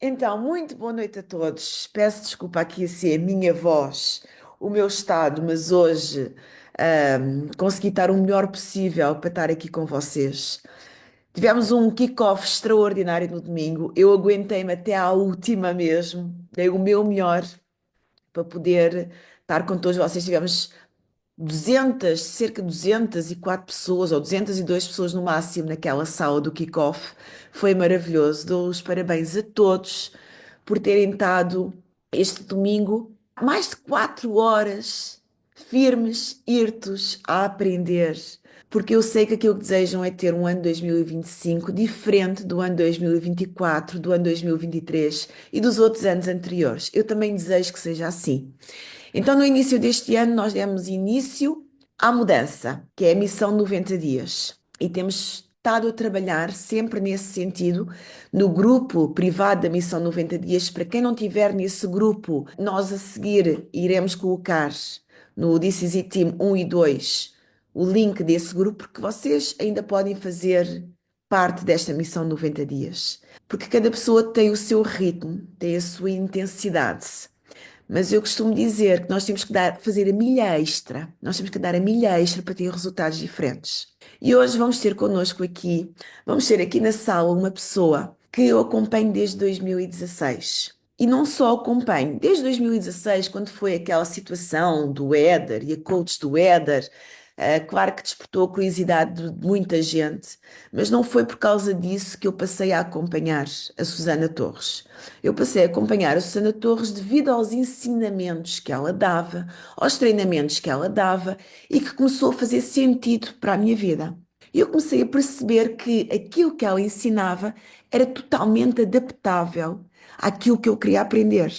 Então, muito boa noite a todos. Peço desculpa aqui se é a minha voz, o meu estado, mas hoje consegui estar o melhor possível para estar aqui com vocês. Tivemos um kick-off extraordinário no domingo. Eu aguentei-me até à última mesmo. Dei o meu melhor para poder estar com todos vocês. Tivemos 200, cerca de 204 pessoas, ou 202 pessoas no máximo, naquela sala do kick-off. Foi maravilhoso. Dou os parabéns a todos por terem estado este domingo mais de 4 horas firmes, hirtos, a aprender. Porque eu sei que aquilo que desejam é ter um ano 2025 diferente do ano 2024, do ano 2023 e dos outros anos anteriores. Eu também desejo que seja assim. Então, no início deste ano, nós demos início à mudança, que é a missão 90 dias. E temos estado a trabalhar sempre nesse sentido, no grupo privado da missão 90 dias. Para quem não tiver nesse grupo, nós a seguir iremos colocar no This Is It Team 1 e 2 o link desse grupo, porque vocês ainda podem fazer parte desta missão 90 dias. Porque cada pessoa tem o seu ritmo, tem a sua intensidade. Mas eu costumo dizer que nós temos que fazer a milha extra. Nós temos que dar a milha extra para ter resultados diferentes. E hoje vamos ter connosco aqui, vamos ter aqui na sala uma pessoa que eu acompanho desde 2016. E não só acompanho, desde 2016, quando foi aquela situação do Éder e a coach do Éder, claro que despertou a curiosidade de muita gente, mas não foi por causa disso que eu passei a acompanhar a Susana Torres. Eu passei a acompanhar a Susana Torres devido aos ensinamentos que ela dava, aos treinamentos que ela dava e que começou a fazer sentido para a minha vida. E eu comecei a perceber que aquilo que ela ensinava era totalmente adaptável àquilo que eu queria aprender.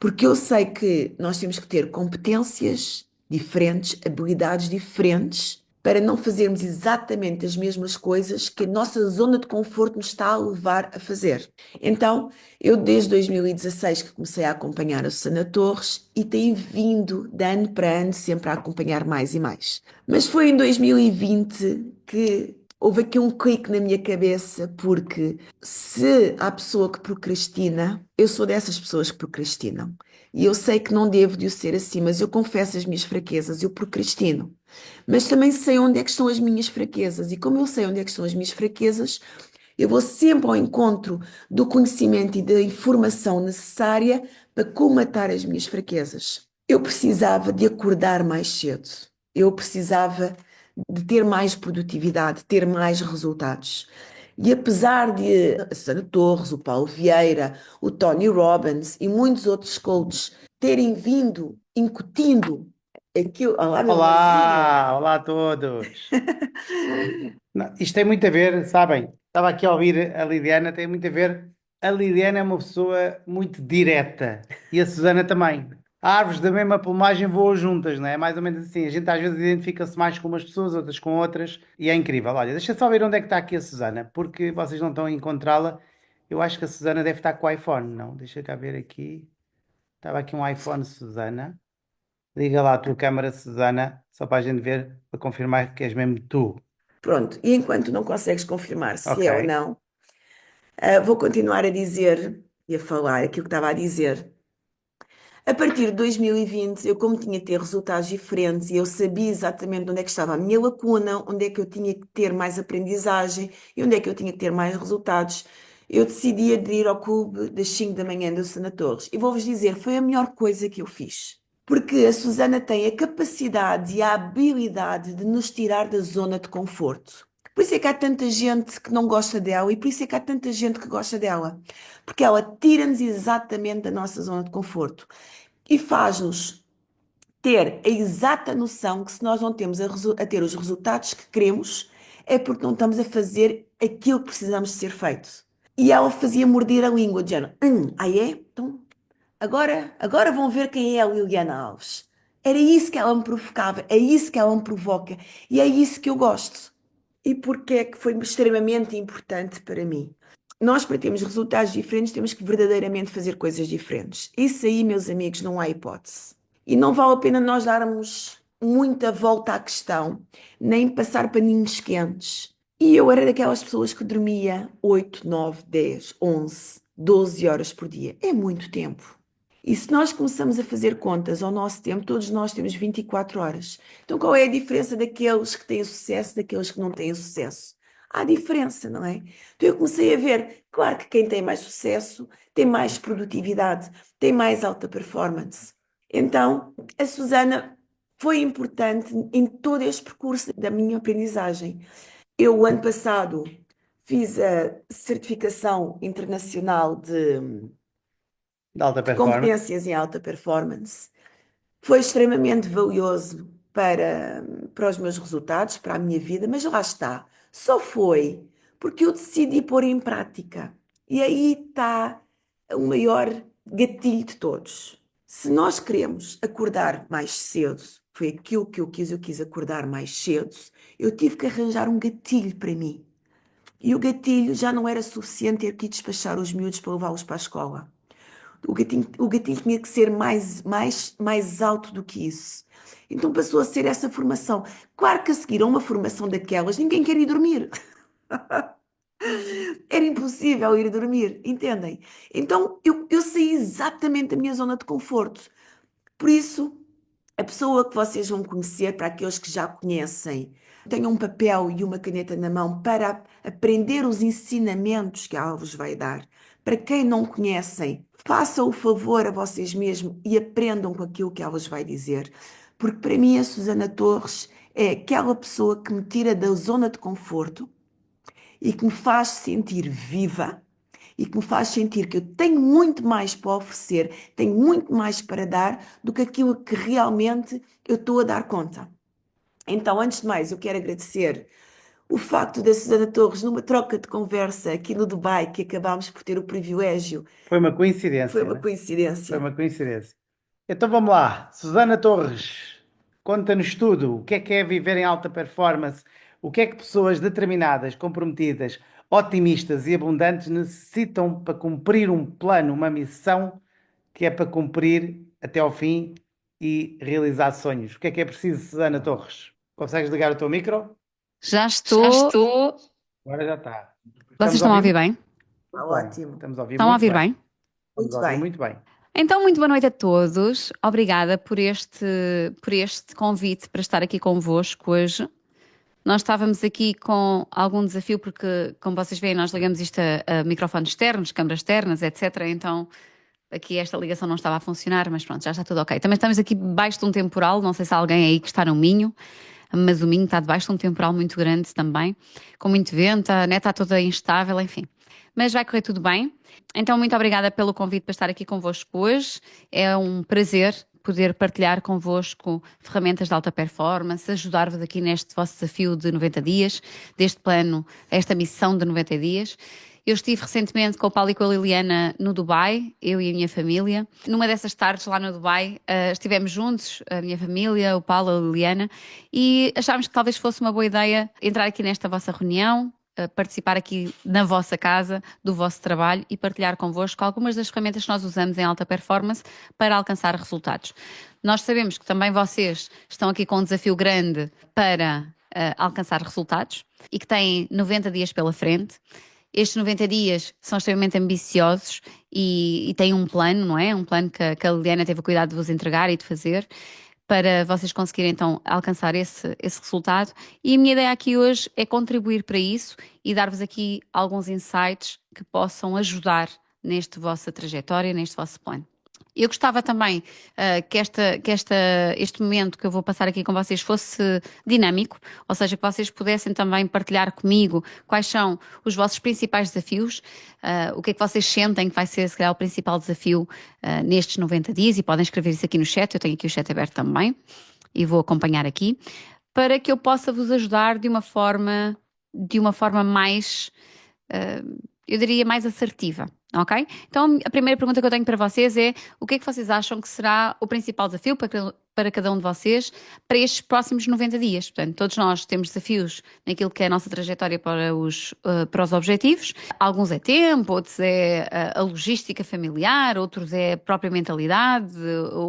Porque eu sei que nós temos que ter competências diferentes, habilidades diferentes, para não fazermos exatamente as mesmas coisas que a nossa zona de conforto nos está a levar a fazer. Então, eu desde 2016 que comecei a acompanhar a Susana Torres e tenho vindo de ano para ano sempre a acompanhar mais e mais. Mas foi em 2020 que houve aqui um clique na minha cabeça, porque se há pessoa que procrastina, eu sou dessas pessoas que procrastinam. E eu sei que não devo de o ser assim, mas eu confesso as minhas fraquezas, eu procrastino. Mas também sei onde é que estão as minhas fraquezas. E como eu sei onde é que estão as minhas fraquezas, eu vou sempre ao encontro do conhecimento e da informação necessária para colmatar as minhas fraquezas. Eu precisava de acordar mais cedo. Eu precisava de ter mais produtividade, ter mais resultados. E apesar de a Susana Torres, o Paulo Vieira, o Tony Robbins e muitos outros coaches terem vindo incutindo aquilo. Olá, meu amorzinho! Olá, olá a todos. Não, isto tem muito a ver, sabem? Estava aqui a ouvir a Lidiana, tem muito a ver. A Lidiana é uma pessoa muito direta e a Susana também. Árvores da mesma plumagem voam juntas, não é? É mais ou menos assim. A gente às vezes identifica-se mais com umas pessoas, outras com outras, e é incrível. Olha, deixa só ver onde é que está aqui a Susana, porque vocês não estão a encontrá-la. Eu acho que a Susana deve estar com o iPhone, não? Deixa cá ver aqui. Estava aqui um iPhone, Susana. Liga lá a tua câmara, Susana, só para a gente ver, para confirmar que és mesmo tu. Pronto, e enquanto não consegues confirmar se é ou Ok. não, vou continuar a dizer e a falar aquilo que estava a dizer. A partir de 2020, eu como tinha que ter resultados diferentes e eu sabia exatamente onde é que estava a minha lacuna, onde é que eu tinha que ter mais aprendizagem e onde é que eu tinha que ter mais resultados, eu decidi aderir ao clube das 5 da manhã da Susana Torres. E vou-vos dizer, foi a melhor coisa que eu fiz. Porque a Susana tem a capacidade e a habilidade de nos tirar da zona de conforto. Por isso é que há tanta gente que não gosta dela e por isso é que há tanta gente que gosta dela. Porque ela tira-nos exatamente da nossa zona de conforto e faz-nos ter a exata noção que se nós não temos a ter os resultados que queremos, é porque não estamos a fazer aquilo que precisamos de ser feito. E ela fazia morder a língua, dizendo, aí é? Então, agora vão ver quem é a Liliana Alves. Era isso que ela me provocava, é isso que ela me provoca e é isso que eu gosto. E porque é que foi extremamente importante para mim? Nós, para termos resultados diferentes, temos que verdadeiramente fazer coisas diferentes. Isso aí, meus amigos, não há hipótese. E não vale a pena nós darmos muita volta à questão, nem passar paninhos quentes. E eu era daquelas pessoas que dormia 8, 9, 10, 11, 12 horas por dia. É muito tempo. E se nós começamos a fazer contas ao nosso tempo, todos nós temos 24 horas. Então, qual é a diferença daqueles que têm sucesso daqueles que não têm sucesso? Há diferença, não é? Então, eu comecei a ver, claro que quem tem mais sucesso tem mais produtividade, tem mais alta performance. Então, a Susana foi importante em todo este percurso da minha aprendizagem. Eu, o ano passado, fiz a certificação internacional De alta de performance. competências em alta performance. Foi extremamente valioso para os meus resultados, para a minha vida, mas lá está. Só foi porque eu decidi pôr em prática. E aí está o maior gatilho de todos. Se nós queremos acordar mais cedo, foi aquilo que eu quis acordar mais cedo, eu tive que arranjar um gatilho para mim. E o gatilho já não era suficiente ter que ir despachar os miúdos para levá-los para a escola. O gatilho tinha que ser mais alto do que isso. Então passou a ser essa formação. Claro que a seguir a uma formação daquelas, ninguém quer ir dormir. Era impossível ir dormir, entendem? Então eu saí exatamente da minha zona de conforto. Por isso, a pessoa que vocês vão conhecer, para aqueles que já conhecem, tenham um papel e uma caneta na mão para aprender os ensinamentos que ela vos vai dar. Para quem não conhecem, façam o favor a vocês mesmos e aprendam com aquilo que ela vos vai dizer. Porque para mim a Susana Torres é aquela pessoa que me tira da zona de conforto e que me faz sentir viva e que me faz sentir que eu tenho muito mais para oferecer, tenho muito mais para dar do que aquilo que realmente eu estou a dar conta. Então, antes de mais, eu quero agradecer o facto da Susana Torres, numa troca de conversa aqui no Dubai, que acabámos por ter o privilégio, Foi uma foi coincidência, uma né? Foi coincidência. uma coincidência. Então vamos lá. Susana Torres, conta-nos tudo. O que é viver em alta performance? O que é que pessoas determinadas, comprometidas, otimistas e abundantes necessitam para cumprir um plano, uma missão que é para cumprir até ao fim e realizar sonhos? O que é preciso, Susana Torres? Consegues ligar o teu micro? Já Já estou. estou. Agora já está. Vocês Estamos a estão a ouvir ouvir muito bem? bem. Ótimo, Estamos a ouvir Estão a muito ouvir bem. bem? Estamos muito a ouvir bem. muito bem. Então, muito boa noite a todos. Obrigada por este convite para estar aqui convosco hoje. Nós estávamos aqui com algum desafio, porque, como vocês veem, nós ligamos isto a microfones externos, câmaras externas, etc. Então, aqui esta ligação não estava a funcionar, mas pronto, já está tudo ok. Também estamos aqui debaixo de um temporal, não sei se há alguém aí que está no Minho, mas o Minho está debaixo de um temporal muito grande também, com muito vento, a net está toda instável, enfim. Mas vai correr tudo bem. Então, muito obrigada pelo convite para estar aqui convosco hoje. É um prazer poder partilhar convosco ferramentas de alta performance, ajudar-vos aqui neste vosso desafio de 90 dias, deste plano, esta missão de 90 dias. Eu estive recentemente com o Paulo e com a Liliana no Dubai, eu e a minha família. Numa dessas tardes lá no Dubai, estivemos juntos, a minha família, o Paulo, a Liliana, e achámos que talvez fosse uma boa ideia entrar aqui nesta vossa reunião, participar aqui na vossa casa, do vosso trabalho e partilhar convosco algumas das ferramentas que nós usamos em alta performance para alcançar resultados. Nós sabemos que também vocês estão aqui com um desafio grande para alcançar resultados e que têm 90 dias pela frente. Estes 90 dias são extremamente ambiciosos e têm um plano, não é? Um plano que a Liliana teve o cuidado de vos entregar e de fazer para vocês conseguirem então alcançar esse resultado. E a minha ideia aqui hoje é contribuir para isso e dar-vos aqui alguns insights que possam ajudar nesta vossa trajetória, neste vosso plano. Eu gostava também este momento que eu vou passar aqui com vocês fosse dinâmico, ou seja, que vocês pudessem também partilhar comigo quais são os vossos principais desafios, o que é que vocês sentem que vai ser, se calhar, o principal desafio nestes 90 dias, e podem escrever isso aqui no chat, eu tenho aqui o chat aberto também, e vou acompanhar aqui, para que eu possa vos ajudar de uma forma mais, eu diria, mais assertiva. Ok? Então, a primeira pergunta que eu tenho para vocês é: o que é que vocês acham que será o principal desafio para cada um de vocês para estes próximos 90 dias? Portanto, todos nós temos desafios naquilo que é a nossa trajetória para os objetivos. Alguns é tempo, outros é a logística familiar, outros é a própria mentalidade,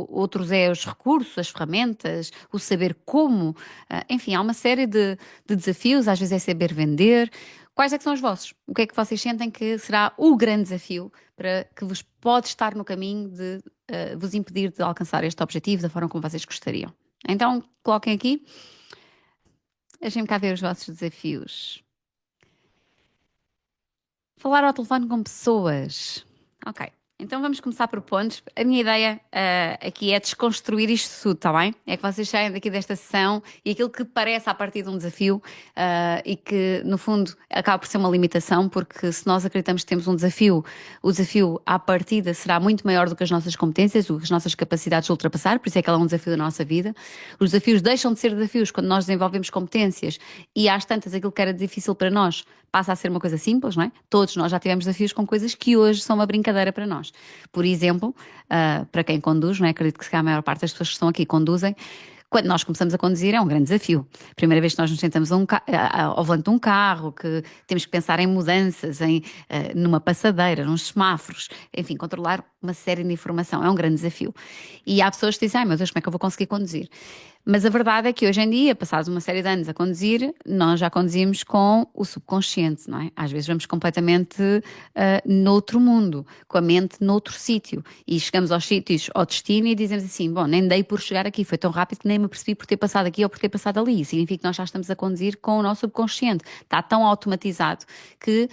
outros é os recursos, as ferramentas, o saber como. Enfim, há uma série de desafios, às vezes é saber vender. quais é que são os vossos? O que é que vocês sentem que será o grande desafio para que vos pode estar no caminho de vos impedir de alcançar este objetivo da forma como vocês gostariam? Então, coloquem aqui, deixem-me cá ver os vossos desafios. Falar ao telefone com pessoas. Ok. Então vamos começar por pontos. A minha ideia aqui é desconstruir isto tudo, está bem? É que vocês saiam daqui desta sessão e aquilo que parece a partir de um desafio e que, no fundo, acaba por ser uma limitação, porque se nós acreditamos que temos um desafio, o desafio à partida será muito maior do que as nossas competências, do que as nossas capacidades de ultrapassar, por isso é que ela é um desafio da nossa vida. Os desafios deixam de ser desafios quando nós desenvolvemos competências e às tantas aquilo que era difícil para nós passa a ser uma coisa simples, não é? Todos nós já tivemos desafios com coisas que hoje são uma brincadeira para nós. Por exemplo, para quem conduz, não é? Acredito que a maior parte das pessoas que estão aqui conduzem. Quando nós começamos a conduzir é um grande desafio. Primeira vez que nós nos sentamos ao volante de um carro, que temos que pensar em mudanças, numa passadeira, nos semáforos, enfim, controlar uma série de informação. É um grande desafio. E há pessoas que dizem, ai meu Deus, como é que eu vou conseguir conduzir? Mas a verdade é que hoje em dia, passados uma série de anos a conduzir, nós já conduzimos com o subconsciente, não é? Às vezes vamos completamente noutro mundo, com a mente noutro sítio. E chegamos aos sítios, ao destino e dizemos assim, bom, nem dei por chegar aqui, foi tão rápido que nem me percebi por ter passado aqui ou por ter passado ali. Isso significa que nós já estamos a conduzir com o nosso subconsciente. Está tão automatizado que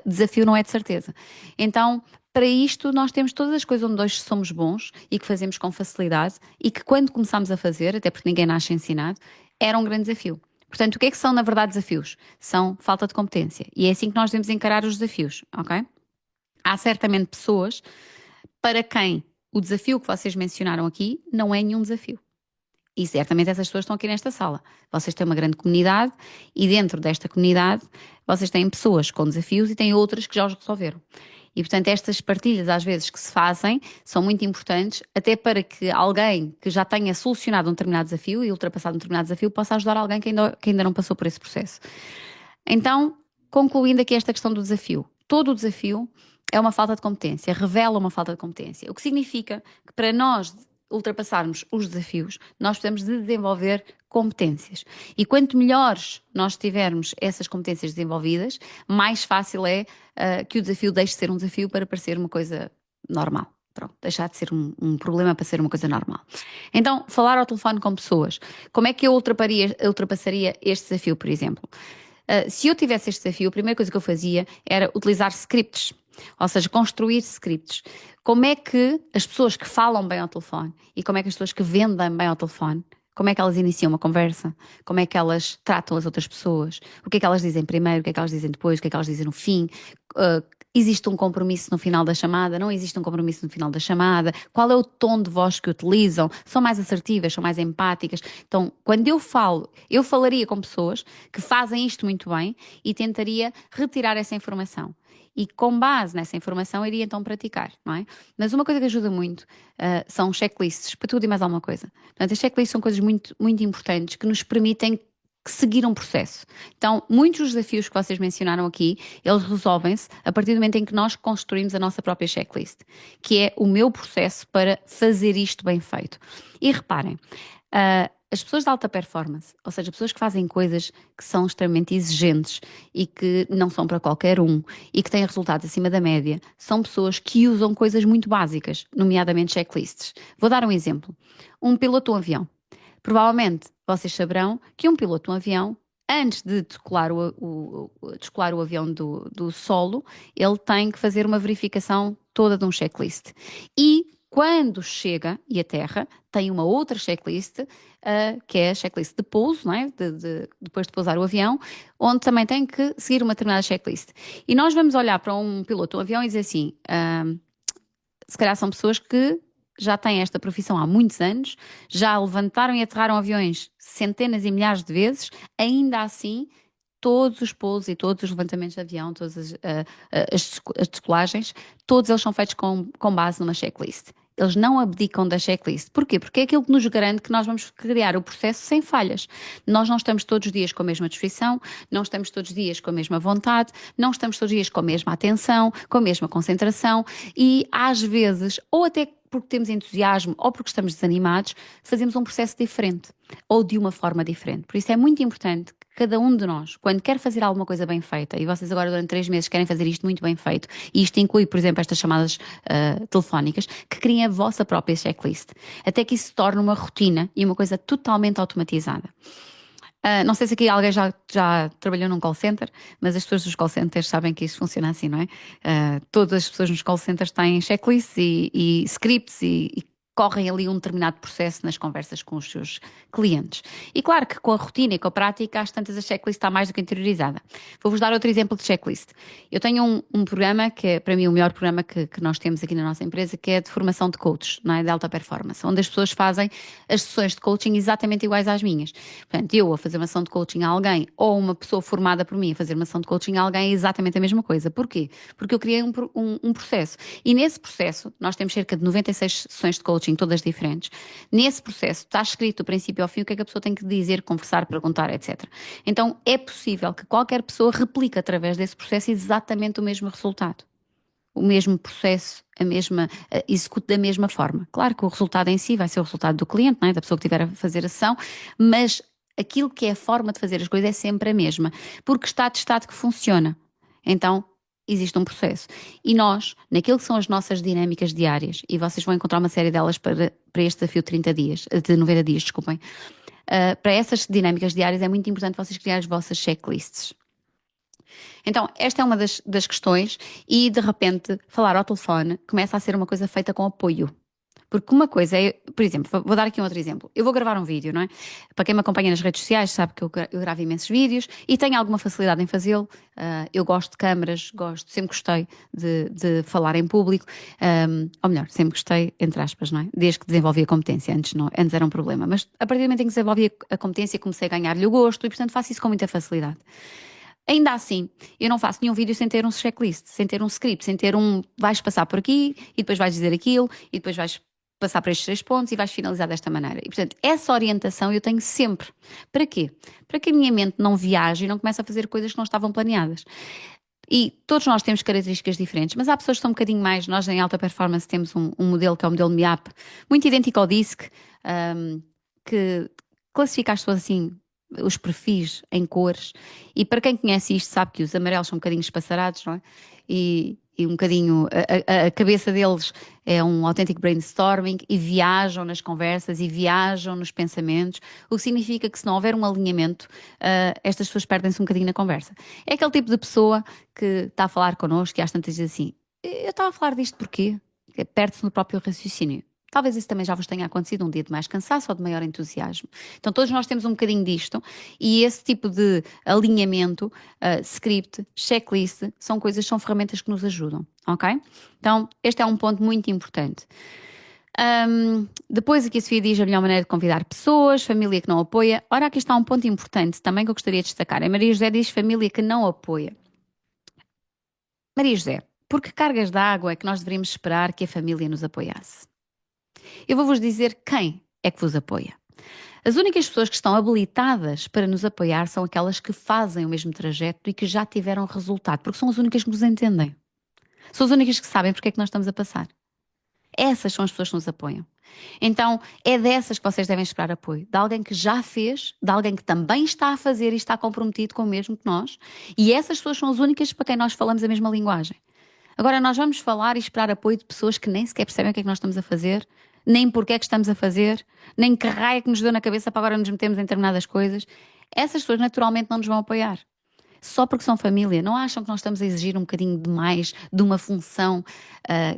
desafio não é de certeza. Então, para isto, nós temos todas as coisas onde hoje somos bons e que fazemos com facilidade e que quando começámos a fazer, até porque ninguém nasce ensinado, era um grande desafio. Portanto, o que é que são, na verdade, desafios? São falta de competência. E é assim que nós devemos encarar os desafios, ok? Há certamente pessoas para quem o desafio que vocês mencionaram aqui não é nenhum desafio. E certamente essas pessoas estão aqui nesta sala. Vocês têm uma grande comunidade e dentro desta comunidade vocês têm pessoas com desafios e têm outras que já os resolveram. E, portanto, estas partilhas, às vezes, que se fazem, são muito importantes, até para que alguém que já tenha solucionado um determinado desafio e ultrapassado um determinado desafio possa ajudar alguém que ainda não passou por esse processo. Então, concluindo aqui esta questão do desafio. Todo o desafio é uma falta de competência, revela uma falta de competência. O que significa que para nós ultrapassarmos os desafios, nós precisamos de desenvolver competências. E quanto melhores nós tivermos essas competências desenvolvidas, mais fácil é que o desafio deixe de ser um desafio para parecer uma coisa normal. Pronto, deixar de ser um problema para ser uma coisa normal. Então, falar ao telefone com pessoas. Como é que eu ultrapassaria este desafio, por exemplo? Se eu tivesse este desafio, a primeira coisa que eu fazia era utilizar scripts. Ou seja, construir scripts. Como é que as pessoas que falam bem ao telefone e como é que as pessoas que vendem bem ao telefone, como é que elas iniciam uma conversa? Como é que elas tratam as outras pessoas? O que é que elas dizem primeiro? O que é que elas dizem depois? O que é que elas dizem no fim? Existe um compromisso no final da chamada? Não existe um compromisso no final da chamada? Qual é o tom de voz que utilizam? São mais assertivas? São mais empáticas? Então, quando eu falo, eu falaria com pessoas que fazem isto muito bem e tentaria retirar essa informação. E com base nessa informação iria então praticar, não é? Mas uma coisa que ajuda muito são checklists, para tudo e mais alguma coisa. Portanto, as checklists são coisas muito, muito importantes que nos permitem seguir um processo. Então, muitos dos desafios que vocês mencionaram aqui, eles resolvem-se a partir do momento em que nós construímos a nossa própria checklist, que é o meu processo para fazer isto bem feito. E reparem, as pessoas de alta performance, ou seja, pessoas que fazem coisas que são extremamente exigentes e que não são para qualquer um e que têm resultados acima da média, são pessoas que usam coisas muito básicas, nomeadamente checklists. Vou dar um exemplo. Um piloto de um avião. Provavelmente vocês saberão que um piloto de um avião, antes de descolar o avião do solo, ele tem que fazer uma verificação toda de um checklist. E quando chega e aterra, tem uma outra checklist, que é a checklist de pouso, não é? Depois de pousar o avião, onde também tem que seguir uma determinada checklist. E nós vamos olhar para um piloto de um avião e dizer assim, se calhar são pessoas que já têm esta profissão há muitos anos, já levantaram e aterraram aviões centenas e milhares de vezes, ainda assim todos os pousos e todos os levantamentos de avião, todas as decolagens, todos eles são feitos com base numa checklist. Eles não abdicam da checklist. Porquê? Porque é aquilo que nos garante que nós vamos criar o processo sem falhas. Nós não estamos todos os dias com a mesma disposição, não estamos todos os dias com a mesma vontade, não estamos todos os dias com a mesma atenção, com a mesma concentração e às vezes, ou até porque temos entusiasmo ou porque estamos desanimados, fazemos um processo diferente ou de uma forma diferente. Por isso é muito importante que cada um de nós, quando quer fazer alguma coisa bem feita, e vocês agora durante 3 meses querem fazer isto muito bem feito, e isto inclui, por exemplo, estas chamadas telefónicas, que criem a vossa própria checklist, até que isso se torne uma rotina e uma coisa totalmente automatizada. Não sei se aqui alguém já trabalhou num call center, mas as pessoas dos call centers sabem que isso funciona assim, não é? Todas as pessoas nos call centers têm checklists e scripts e correm ali um determinado processo nas conversas com os seus clientes. E claro que com a rotina e com a prática, às tantas a checklist está mais do que interiorizada. Vou-vos dar outro exemplo de checklist. Eu tenho um programa que é, para mim, o melhor programa que nós temos aqui na nossa empresa, que é de formação de coaches, não é? De alta performance, onde as pessoas fazem as sessões de coaching exatamente iguais às minhas. Portanto, eu a fazer uma sessão de coaching a alguém ou uma pessoa formada por mim a fazer uma sessão de coaching a alguém é exatamente a mesma coisa. Porquê? Porque eu criei um processo. E nesse processo, nós temos cerca de 96 sessões de coaching, todas diferentes. Nesse processo está escrito do princípio ao fim o que é que a pessoa tem que dizer, conversar, perguntar, etc. Então é possível que qualquer pessoa replique através desse processo exatamente o mesmo resultado. O mesmo processo, execute da mesma forma. Claro que o resultado em si vai ser o resultado do cliente, não é? Da pessoa que estiver a fazer a sessão, mas aquilo que é a forma de fazer as coisas é sempre a mesma, porque está testado que funciona. Então, existe um processo. E nós, naquilo que são as nossas dinâmicas diárias, e vocês vão encontrar uma série delas para este desafio de 30 dias, de 90 dias, desculpem, para essas dinâmicas diárias é muito importante vocês criarem as vossas checklists. Então, esta é uma das questões, e de repente, falar ao telefone começa a ser uma coisa feita com apoio. Porque uma coisa é, por exemplo, vou dar aqui um outro exemplo. Eu vou gravar um vídeo, não é? Para quem me acompanha nas redes sociais sabe que eu gravo imensos vídeos e tenho alguma facilidade em fazê-lo. Eu gosto de câmaras, sempre gostei de falar em público. Ou melhor, sempre gostei, entre aspas, não é? Desde que desenvolvi a competência. Antes era um problema. Mas a partir do momento em que desenvolvi a competência, comecei a ganhar-lhe o gosto e, portanto, faço isso com muita facilidade. Ainda assim, eu não faço nenhum vídeo sem ter um checklist, sem ter um script, sem ter vais passar por aqui e depois vais dizer aquilo e depois vais passar por estes 3 pontos e vais finalizar desta maneira. E, portanto, essa orientação eu tenho sempre. Para quê? Para que a minha mente não viaje e não comece a fazer coisas que não estavam planeadas. E todos nós temos características diferentes, mas há pessoas que são um bocadinho mais. Nós, em alta performance, temos um modelo que é o modelo MIAP, muito idêntico ao DISC, que classifica as pessoas assim, os perfis em cores. E para quem conhece isto, sabe que os amarelos são um bocadinho espaçarados, não é? E um bocadinho. A cabeça deles é um autêntico brainstorming e viajam nas conversas e viajam nos pensamentos, o que significa que se não houver um alinhamento, estas pessoas perdem-se um bocadinho na conversa. É aquele tipo de pessoa que está a falar connosco e às tantas diz assim: eu estava a falar disto porquê? Perde-se no próprio raciocínio. Talvez isso também já vos tenha acontecido, um dia de mais cansaço ou de maior entusiasmo. Então todos nós temos um bocadinho disto e esse tipo de alinhamento, script, checklist, são ferramentas que nos ajudam, ok? Então este é um ponto muito importante. Depois aqui a Sofia diz a melhor maneira de convidar pessoas, família que não apoia. Ora, aqui está um ponto importante também que eu gostaria de destacar. A Maria José diz família que não apoia. Maria José, por que cargas de água é que nós deveríamos esperar que a família nos apoiasse? Eu vou-vos dizer quem é que vos apoia. As únicas pessoas que estão habilitadas para nos apoiar são aquelas que fazem o mesmo trajeto e que já tiveram resultado, porque são as únicas que nos entendem. São as únicas que sabem porque é que nós estamos a passar. Essas são as pessoas que nos apoiam. Então, é dessas que vocês devem esperar apoio. De alguém que já fez, de alguém que também está a fazer e está comprometido com o mesmo que nós. E essas pessoas são as únicas para quem nós falamos a mesma linguagem. Agora, nós vamos falar e esperar apoio de pessoas que nem sequer percebem o que é que nós estamos a fazer, nem porque é que estamos a fazer, nem que raio é que nos deu na cabeça para agora nos metermos em determinadas coisas. Essas pessoas naturalmente não nos vão apoiar. Só porque são família. Não acham que nós estamos a exigir um bocadinho demais de uma função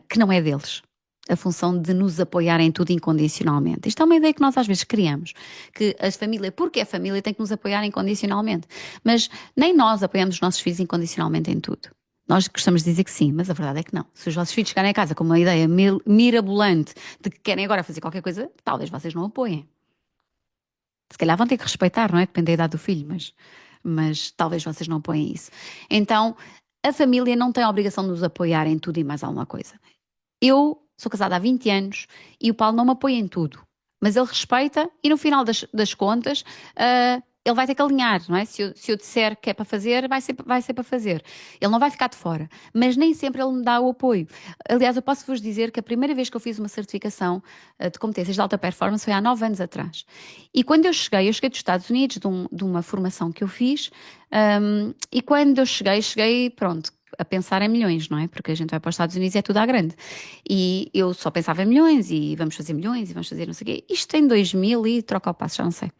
que não é deles? A função de nos apoiar em tudo incondicionalmente. Isto é uma ideia que nós às vezes criamos, que a família, porque é família, tem que nos apoiar incondicionalmente. Mas nem nós apoiamos os nossos filhos incondicionalmente em tudo. Nós gostamos de dizer que sim, mas a verdade é que não. Se os vossos filhos chegarem a casa com uma ideia mirabolante de que querem agora fazer qualquer coisa, talvez vocês não apoiem. Se calhar vão ter que respeitar, não é? Depende da idade do filho, mas talvez vocês não apoiem isso. Então, a família não tem a obrigação de nos apoiar em tudo e mais alguma coisa. Eu sou casada há 20 anos e o Paulo não me apoia em tudo. Mas ele respeita e no final das contas ele vai ter que alinhar, não é? Se eu disser que é para fazer, vai ser para fazer. Ele não vai ficar de fora, mas nem sempre ele me dá o apoio. Aliás, eu posso vos dizer que a primeira vez que eu fiz uma certificação de competências de alta performance foi há 9 anos atrás. E quando eu cheguei dos Estados Unidos, de uma formação que eu fiz, e quando eu cheguei, pronto, a pensar em milhões, não é? Porque a gente vai para os Estados Unidos e é tudo à grande. E eu só pensava em milhões, e vamos fazer milhões, e vamos fazer não sei o quê. Isto em 2000 e troca o passo, já não sei.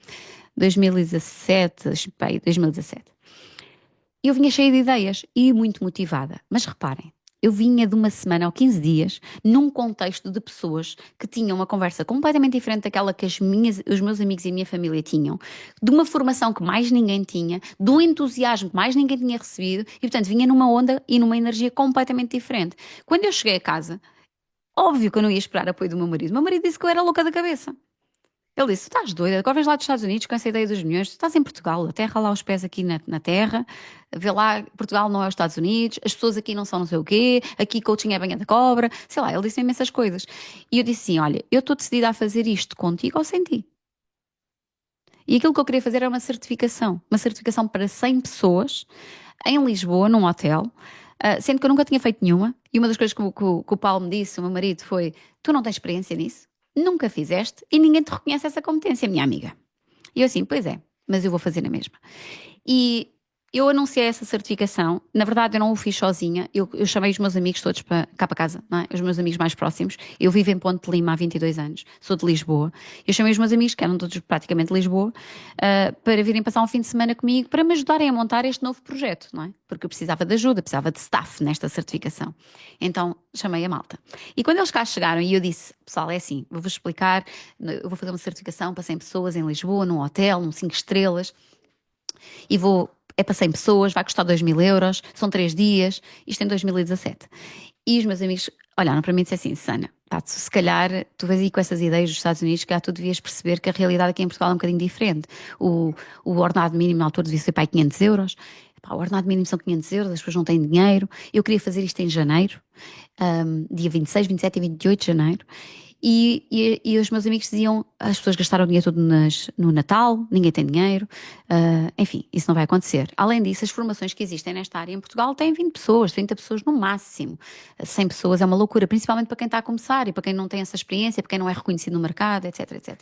2017, bem, 2017. Eu vinha cheia de ideias e muito motivada. Mas reparem, eu vinha de uma semana ou 15 dias num contexto de pessoas que tinham uma conversa completamente diferente daquela que os meus amigos e a minha família tinham, de uma formação que mais ninguém tinha, de um entusiasmo que mais ninguém tinha recebido e, portanto, vinha numa onda e numa energia completamente diferente. Quando eu cheguei a casa, óbvio que eu não ia esperar apoio do meu marido. O meu marido disse que eu era louca da cabeça. Ele disse: "Tu estás doida, agora vens lá dos Estados Unidos com essa ideia dos milhões, tu estás em Portugal, a terra lá os pés aqui na terra, vê lá, Portugal não é os Estados Unidos, as pessoas aqui não são não sei o quê, aqui coaching é banha da cobra", sei lá, ele disse imensas coisas. E eu disse assim: "Olha, eu estou decidida a fazer isto contigo ou sem ti." E aquilo que eu queria fazer era uma certificação para 100 pessoas em Lisboa, num hotel, sendo que eu nunca tinha feito nenhuma. E uma das coisas que o Paulo me disse, o meu marido, foi: "Tu não tens experiência nisso? Nunca fizeste e ninguém te reconhece essa competência, minha amiga." E eu assim: "Pois é, mas eu vou fazer na mesma." E eu anunciei essa certificação. Na verdade, eu não o fiz sozinha. Eu chamei os meus amigos todos para cá para casa, não é? Os meus amigos mais próximos. Eu vivo em Ponte de Lima há 22 anos, sou de Lisboa. Eu chamei os meus amigos, que eram todos praticamente de Lisboa, para virem passar um fim de semana comigo, para me ajudarem a montar este novo projeto, não é? Porque eu precisava de ajuda, precisava de staff nesta certificação. Então chamei a malta. E quando eles cá chegaram, e eu disse: "Pessoal, é assim, vou-vos explicar, eu vou fazer uma certificação para 100 pessoas em Lisboa, num hotel, num 5 estrelas, e é para 100 pessoas, vai custar 2.000 euros, são 3 dias, isto em 2017. E os meus amigos olharam para mim e disseram assim: "Sana, pá, se calhar tu vês aí com essas ideias dos Estados Unidos, que tu devias perceber que a realidade aqui em Portugal é um bocadinho diferente. O ordenado mínimo na altura devia ser para aí 500 euros. Pá, o ordenado mínimo são 500 euros, as pessoas não têm dinheiro. Eu queria fazer isto em janeiro, dia 26, 27 e 28 de janeiro." E os meus amigos diziam: "As pessoas gastaram o dinheiro todo no Natal, ninguém tem dinheiro, enfim, isso não vai acontecer." Além disso, as formações que existem nesta área em Portugal têm 20 pessoas, 30 pessoas no máximo. 100 pessoas é uma loucura, principalmente para quem está a começar e para quem não tem essa experiência, para quem não é reconhecido no mercado, etc, etc.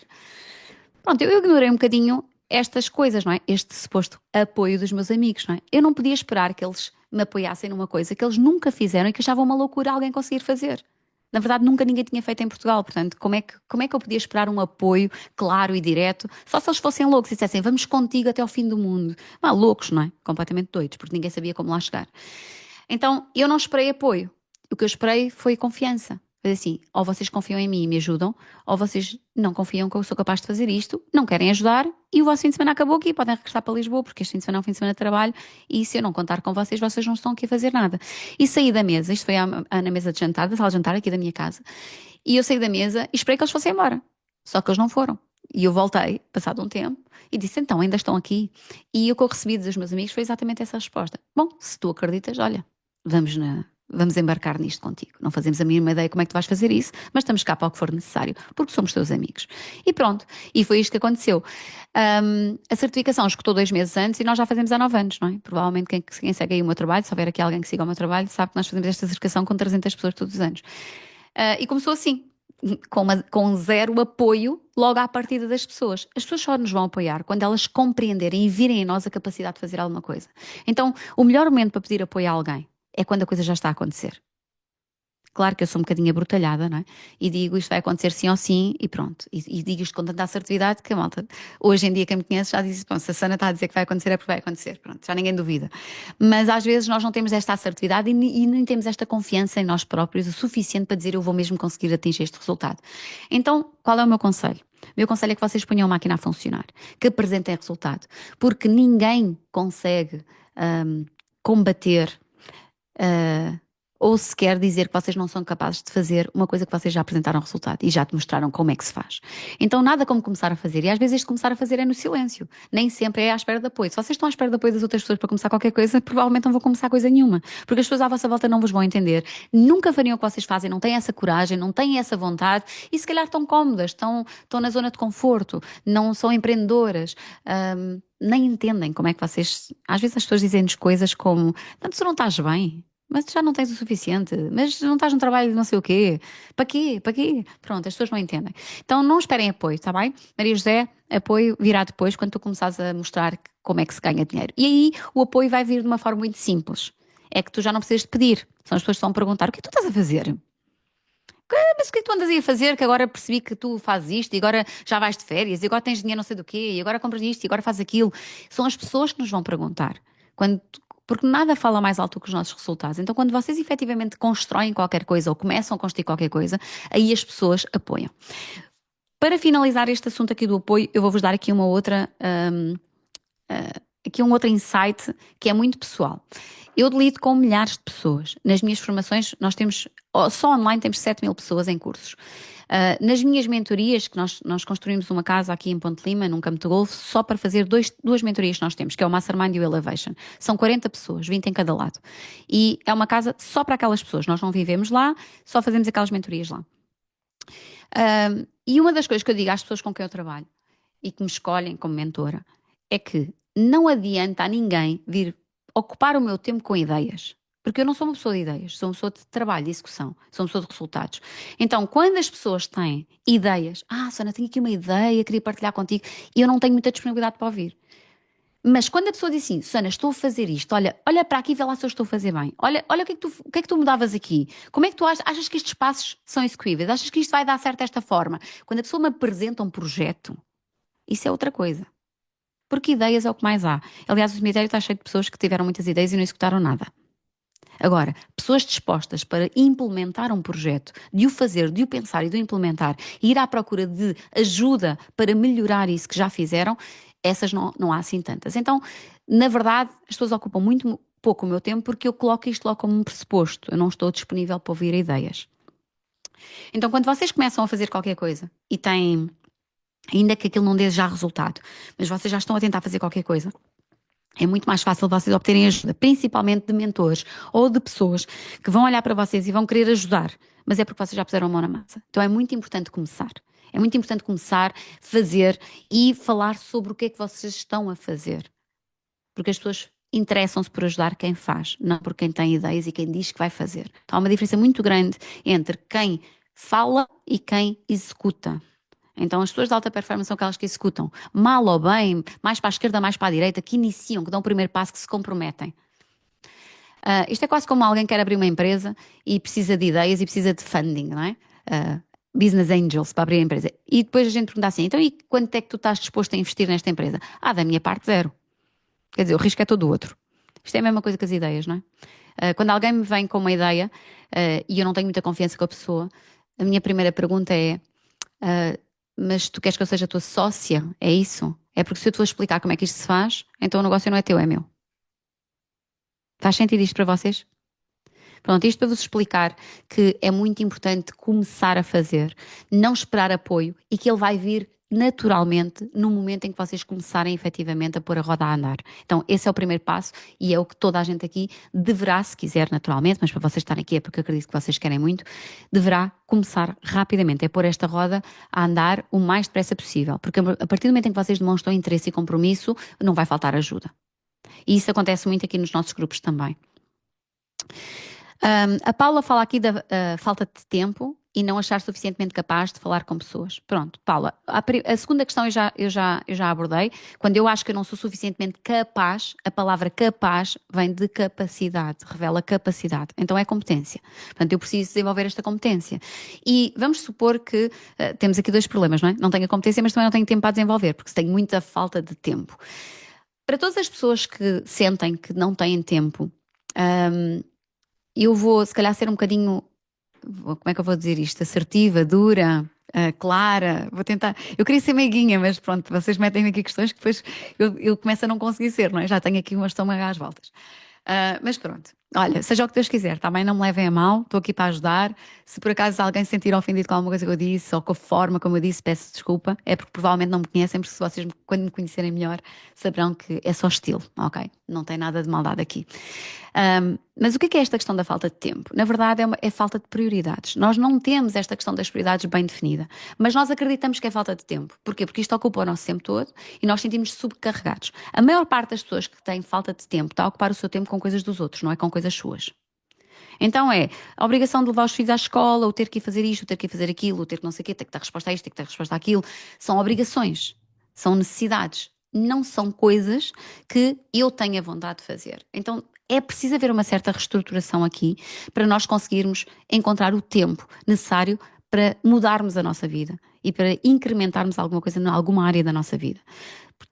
Pronto, eu ignorei um bocadinho estas coisas, não é? Este suposto apoio dos meus amigos, não é? Eu não podia esperar que eles me apoiassem numa coisa que eles nunca fizeram e que achavam uma loucura alguém conseguir fazer. Na verdade, nunca ninguém tinha feito em Portugal, portanto, como é que eu podia esperar um apoio claro e direto? Só se eles fossem loucos e dissessem: "Vamos contigo até ao fim do mundo." Loucos, não é? Completamente doidos, porque ninguém sabia como lá chegar. Então, eu não esperei apoio. O que eu esperei foi confiança. Foi assim: ou vocês confiam em mim e me ajudam, ou vocês não confiam que eu sou capaz de fazer isto, não querem ajudar, e o vosso fim de semana acabou aqui, podem regressar para Lisboa, porque este fim de semana é um fim de semana de trabalho, e se eu não contar com vocês, vocês não estão aqui a fazer nada. E saí da mesa, isto foi na mesa de jantar, da sala de jantar aqui da minha casa, e eu saí da mesa e esperei que eles fossem embora. Só que eles não foram. E eu voltei, passado um tempo, e disse: "Então, ainda estão aqui?" E o que eu recebi dos meus amigos foi exatamente essa resposta: "Bom, se tu acreditas, olha, vamos embarcar nisto contigo. Não fazemos a mínima ideia como é que tu vais fazer isso, mas estamos cá para o que for necessário, porque somos teus amigos." E pronto, e foi isto que aconteceu. A certificação escutou 2 meses antes e nós já fazemos há 9 anos, não é? Provavelmente quem segue aí o meu trabalho, se houver aqui alguém que siga o meu trabalho, sabe que nós fazemos esta certificação com 300 pessoas todos os anos. E começou assim, com zero apoio logo à partida das pessoas. As pessoas só nos vão apoiar quando elas compreenderem e virem em nós a capacidade de fazer alguma coisa. Então, o melhor momento para pedir apoio a alguém é quando a coisa já está a acontecer. Claro que eu sou um bocadinho abrutalhada, não é? E digo: "Isto vai acontecer sim ou sim", e pronto. E digo isto com tanta assertividade que a malta, hoje em dia, quem me conhece já diz: "Bom, se a Sana está a dizer que vai acontecer, é porque vai acontecer." Pronto, já ninguém duvida. Mas às vezes nós não temos esta assertividade e nem temos esta confiança em nós próprios o suficiente para dizer: "Eu vou mesmo conseguir atingir este resultado." Então, qual é o meu conselho? O meu conselho é que vocês ponham a máquina a funcionar, que apresentem resultado, porque ninguém consegue combater ou sequer dizer que vocês não são capazes de fazer uma coisa que vocês já apresentaram resultado e já te mostraram como é que se faz. Então nada como começar a fazer, e às vezes este começar a fazer é no silêncio, nem sempre é à espera de apoio. Se vocês estão à espera de apoio das outras pessoas para começar qualquer coisa, provavelmente não vão começar coisa nenhuma, porque as pessoas à vossa volta não vos vão entender, nunca fariam o que vocês fazem, não têm essa coragem, não têm essa vontade e se calhar estão cómodas, estão na zona de conforto, não são empreendedoras, nem entendem como é que vocês... Às vezes as pessoas dizem-nos coisas como, tanto se não estás bem... Mas já não tens o suficiente, mas não estás no trabalho de não sei o quê. Para quê? Para quê? Pronto, as pessoas não entendem. Então não esperem apoio, está bem? Maria José, apoio virá depois quando tu começares a mostrar como é que se ganha dinheiro. E aí o apoio vai vir de uma forma muito simples. É que tu já não precisas de pedir. São as pessoas que estão a perguntar, o que é que tu estás a fazer? Mas o que é que tu andas aí a fazer? Que agora percebi que tu fazes isto e agora já vais de férias e agora tens dinheiro não sei do quê e agora compras isto e agora fazes aquilo. São as pessoas que nos vão perguntar. Porque nada fala mais alto que os nossos resultados. Então, quando vocês efetivamente constroem qualquer coisa ou começam a construir qualquer coisa, aí as pessoas apoiam. Para finalizar este assunto aqui do apoio, eu vou-vos dar aqui um outro insight que é muito pessoal. Eu lido com milhares de pessoas. Nas minhas formações, nós temos, só online temos 7.000 pessoas em cursos. Nas minhas mentorias, que nós construímos uma casa aqui em Ponte Lima, num campo de golfe, só para fazer duas mentorias que nós temos, que é o Mastermind e o Elevation. São 40 pessoas, 20 em cada lado. E é uma casa só para aquelas pessoas. Nós não vivemos lá, só fazemos aquelas mentorias lá. E uma das coisas que eu digo às pessoas com quem eu trabalho e que me escolhem como mentora é que não adianta a ninguém vir ocupar o meu tempo com ideias. Porque eu não sou uma pessoa de ideias, sou uma pessoa de trabalho, de execução, sou uma pessoa de resultados. Então, quando as pessoas têm ideias, Sônia, tenho aqui uma ideia, queria partilhar contigo, e eu não tenho muita disponibilidade para ouvir. Mas quando a pessoa diz assim, Sônia, estou a fazer isto, olha para aqui e vê lá se eu estou a fazer bem. Olha o que é que tu mudavas aqui? Como é que tu achas que estes passos são execuíveis? Achas que isto vai dar certo desta forma? Quando a pessoa me apresenta um projeto, isso é outra coisa. Porque ideias é o que mais há. Aliás, o cemitério está cheio de pessoas que tiveram muitas ideias e não executaram nada. Agora, pessoas dispostas para implementar um projeto, de o fazer, de o pensar e de o implementar, e ir à procura de ajuda para melhorar isso que já fizeram, essas não há assim tantas. Então, na verdade, as pessoas ocupam muito pouco o meu tempo porque eu coloco isto logo como um pressuposto. Eu não estou disponível para ouvir ideias. Então, quando vocês começam a fazer qualquer coisa e têm, ainda que aquilo não dê já resultado, mas vocês já estão a tentar fazer qualquer coisa, é muito mais fácil vocês obterem ajuda, principalmente de mentores ou de pessoas que vão olhar para vocês e vão querer ajudar, mas é porque vocês já puseram a mão na massa. Então é muito importante começar. É muito importante começar, fazer e falar sobre o que é que vocês estão a fazer. Porque as pessoas interessam-se por ajudar quem faz, não por quem tem ideias e quem diz que vai fazer. Então há uma diferença muito grande entre quem fala e quem executa. Então as pessoas de alta performance são aquelas que executam mal ou bem, mais para a esquerda, mais para a direita, que iniciam, que dão o primeiro passo, que se comprometem. Isto é quase como alguém que quer abrir uma empresa e precisa de ideias e precisa de funding, não é? Business angels para abrir a empresa. E depois a gente pergunta assim, então e quanto é que tu estás disposto a investir nesta empresa? Da minha parte, zero. Quer dizer, o risco é todo o outro. Isto é a mesma coisa que as ideias, não é? Quando alguém me vem com uma ideia e eu não tenho muita confiança com a pessoa, a minha primeira pergunta é... mas tu queres que eu seja a tua sócia? É isso? É porque se eu te vou explicar como é que isto se faz, então o negócio não é teu, é meu. Faz sentido isto para vocês? Pronto, isto para vos explicar que é muito importante começar a fazer, não esperar apoio e que ele vai vir naturalmente no momento em que vocês começarem efetivamente a pôr a roda a andar. Então esse é o primeiro passo e é o que toda a gente aqui deverá, se quiser naturalmente, mas para vocês estarem aqui é porque eu acredito que vocês querem muito, deverá começar rapidamente, é pôr esta roda a andar o mais depressa possível, porque a partir do momento em que vocês demonstram interesse e compromisso, não vai faltar ajuda. E isso acontece muito aqui nos nossos grupos também. A Paula fala aqui da falta de tempo e não achar suficientemente capaz de falar com pessoas. Pronto, Paula, a segunda questão eu já abordei. Quando eu acho que eu não sou suficientemente capaz, a palavra capaz vem de capacidade, revela capacidade. Então é competência. Portanto, eu preciso desenvolver esta competência. E vamos supor que temos aqui dois problemas, não é? Não tenho a competência, mas também não tenho tempo para desenvolver, porque tenho muita falta de tempo. Para todas as pessoas que sentem que não têm tempo, eu vou, se calhar, ser um bocadinho, como é que eu vou dizer isto? Assertiva, dura, clara. Vou tentar. Eu queria ser meiguinha, mas pronto, vocês metem-me aqui questões que depois eu começo a não conseguir ser, não é? Já tenho aqui uma estômago às voltas. Mas pronto. Olha, seja o que Deus quiser, também não me levem a mal, estou aqui para ajudar. Se por acaso alguém se sentir ofendido com alguma coisa que eu disse ou com a forma como eu disse, peço desculpa. É porque provavelmente não me conhecem, porque se vocês, quando me conhecerem melhor, saberão que é só estilo, ok? Não tem nada de maldade aqui. Mas o que é esta questão da falta de tempo? Na verdade, é falta de prioridades. Nós não temos esta questão das prioridades bem definida, mas nós acreditamos que é falta de tempo. Porquê? Porque isto ocupa o nosso tempo todo e nós sentimos subcarregados. A maior parte das pessoas que têm falta de tempo está a ocupar o seu tempo com coisas dos outros, não é com coisas suas. Então é a obrigação de levar os filhos à escola, o ter que ir fazer isto, o ter que ir fazer aquilo, o ter que não sei o quê, ter que dar resposta a isto, ter que dar resposta àquilo. São obrigações, são necessidades, não são coisas que eu tenha vontade de fazer. Então é preciso haver uma certa reestruturação aqui para nós conseguirmos encontrar o tempo necessário para mudarmos a nossa vida e para incrementarmos alguma coisa em alguma área da nossa vida.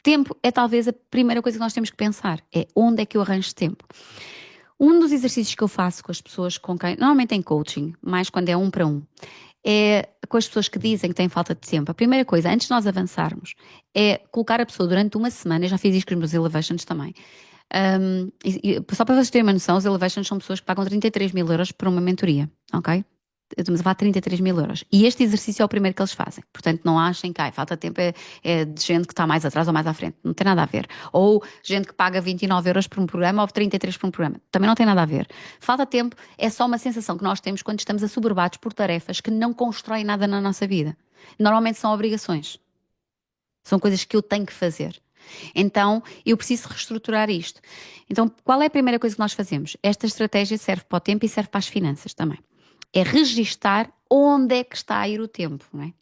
Tempo é talvez a primeira coisa que nós temos que pensar, é onde é que eu arranjo tempo. Um dos exercícios que eu faço com as pessoas com quem, normalmente em coaching, mais quando é um para um, é com as pessoas que dizem que têm falta de tempo. A primeira coisa, antes de nós avançarmos, é colocar a pessoa durante uma semana, eu já fiz isto com os meus elevations também. Só para vocês terem uma noção, os elevations são pessoas que pagam 33 mil euros por uma mentoria, ok? Estamos a falar de 33 mil euros. E este exercício é o primeiro que eles fazem. Portanto, não achem que falta de tempo é de gente que está mais atrás ou mais à frente. Não tem nada a ver. Ou gente que paga 29 euros por um programa ou 33 por um programa. Também não tem nada a ver. Falta de tempo é só uma sensação que nós temos quando estamos assoberbados por tarefas que não constroem nada na nossa vida. Normalmente são obrigações. São coisas que eu tenho que fazer. Então, eu preciso reestruturar isto. Então, qual é a primeira coisa que nós fazemos? Esta estratégia serve para o tempo e serve para as finanças também. É registar onde é que está a ir o tempo, não é?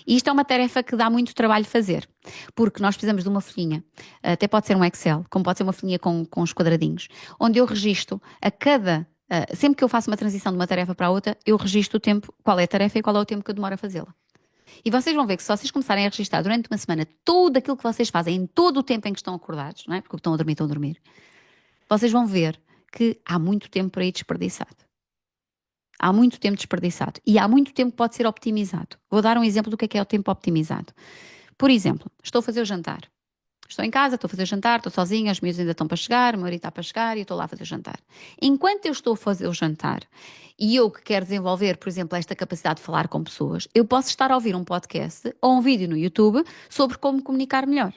E isto é uma tarefa que dá muito trabalho fazer, porque nós precisamos de uma folhinha, até pode ser um Excel, como pode ser uma folhinha com os quadradinhos, onde eu registro a cada, sempre que eu faço uma transição de uma tarefa para a outra, eu registro o tempo, qual é a tarefa e qual é o tempo que eu demoro a fazê-la. E vocês vão ver que se vocês começarem a registrar durante uma semana tudo aquilo que vocês fazem em todo o tempo em que estão acordados, não é? Porque estão a dormir, vocês vão ver que há muito tempo por aí desperdiçado. Há muito tempo desperdiçado. E há muito tempo que pode ser optimizado. Vou dar um exemplo do que é o tempo optimizado. Por exemplo, estou a fazer o jantar. Estou em casa, estou a fazer o jantar, estou sozinha, os meus ainda estão para chegar, o meu marido está para chegar e eu estou lá a fazer o jantar. Enquanto eu estou a fazer o jantar e eu que quero desenvolver, por exemplo, esta capacidade de falar com pessoas, eu posso estar a ouvir um podcast ou um vídeo no YouTube sobre como comunicar melhor.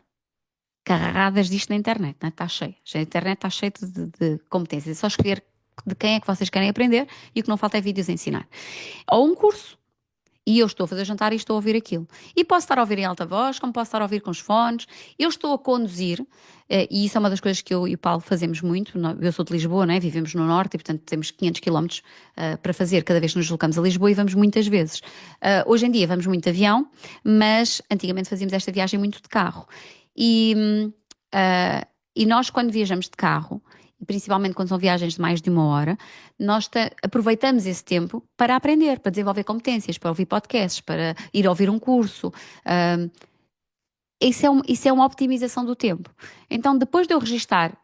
Carradas disto na internet, não é? Está cheio. A internet está cheia de competências. É só escolher de quem é que vocês querem aprender e o que não falta é vídeos a ensinar. Ou um curso. E eu estou a fazer jantar e estou a ouvir aquilo. E posso estar a ouvir em alta voz, como posso estar a ouvir com os fones. Eu estou a conduzir, e isso é uma das coisas que eu e o Paulo fazemos muito. Eu sou de Lisboa, não é? Vivemos no norte e, portanto, temos 500 quilómetros para fazer cada vez que nos deslocamos a Lisboa e vamos muitas vezes. Hoje em dia vamos muito de avião, mas antigamente fazíamos esta viagem muito de carro. E nós, quando viajamos de carro, principalmente quando são viagens de mais de uma hora, nós aproveitamos esse tempo para aprender, para desenvolver competências, para ouvir podcasts, para ir ouvir um curso. Isso é uma optimização do tempo. Então, depois de eu registar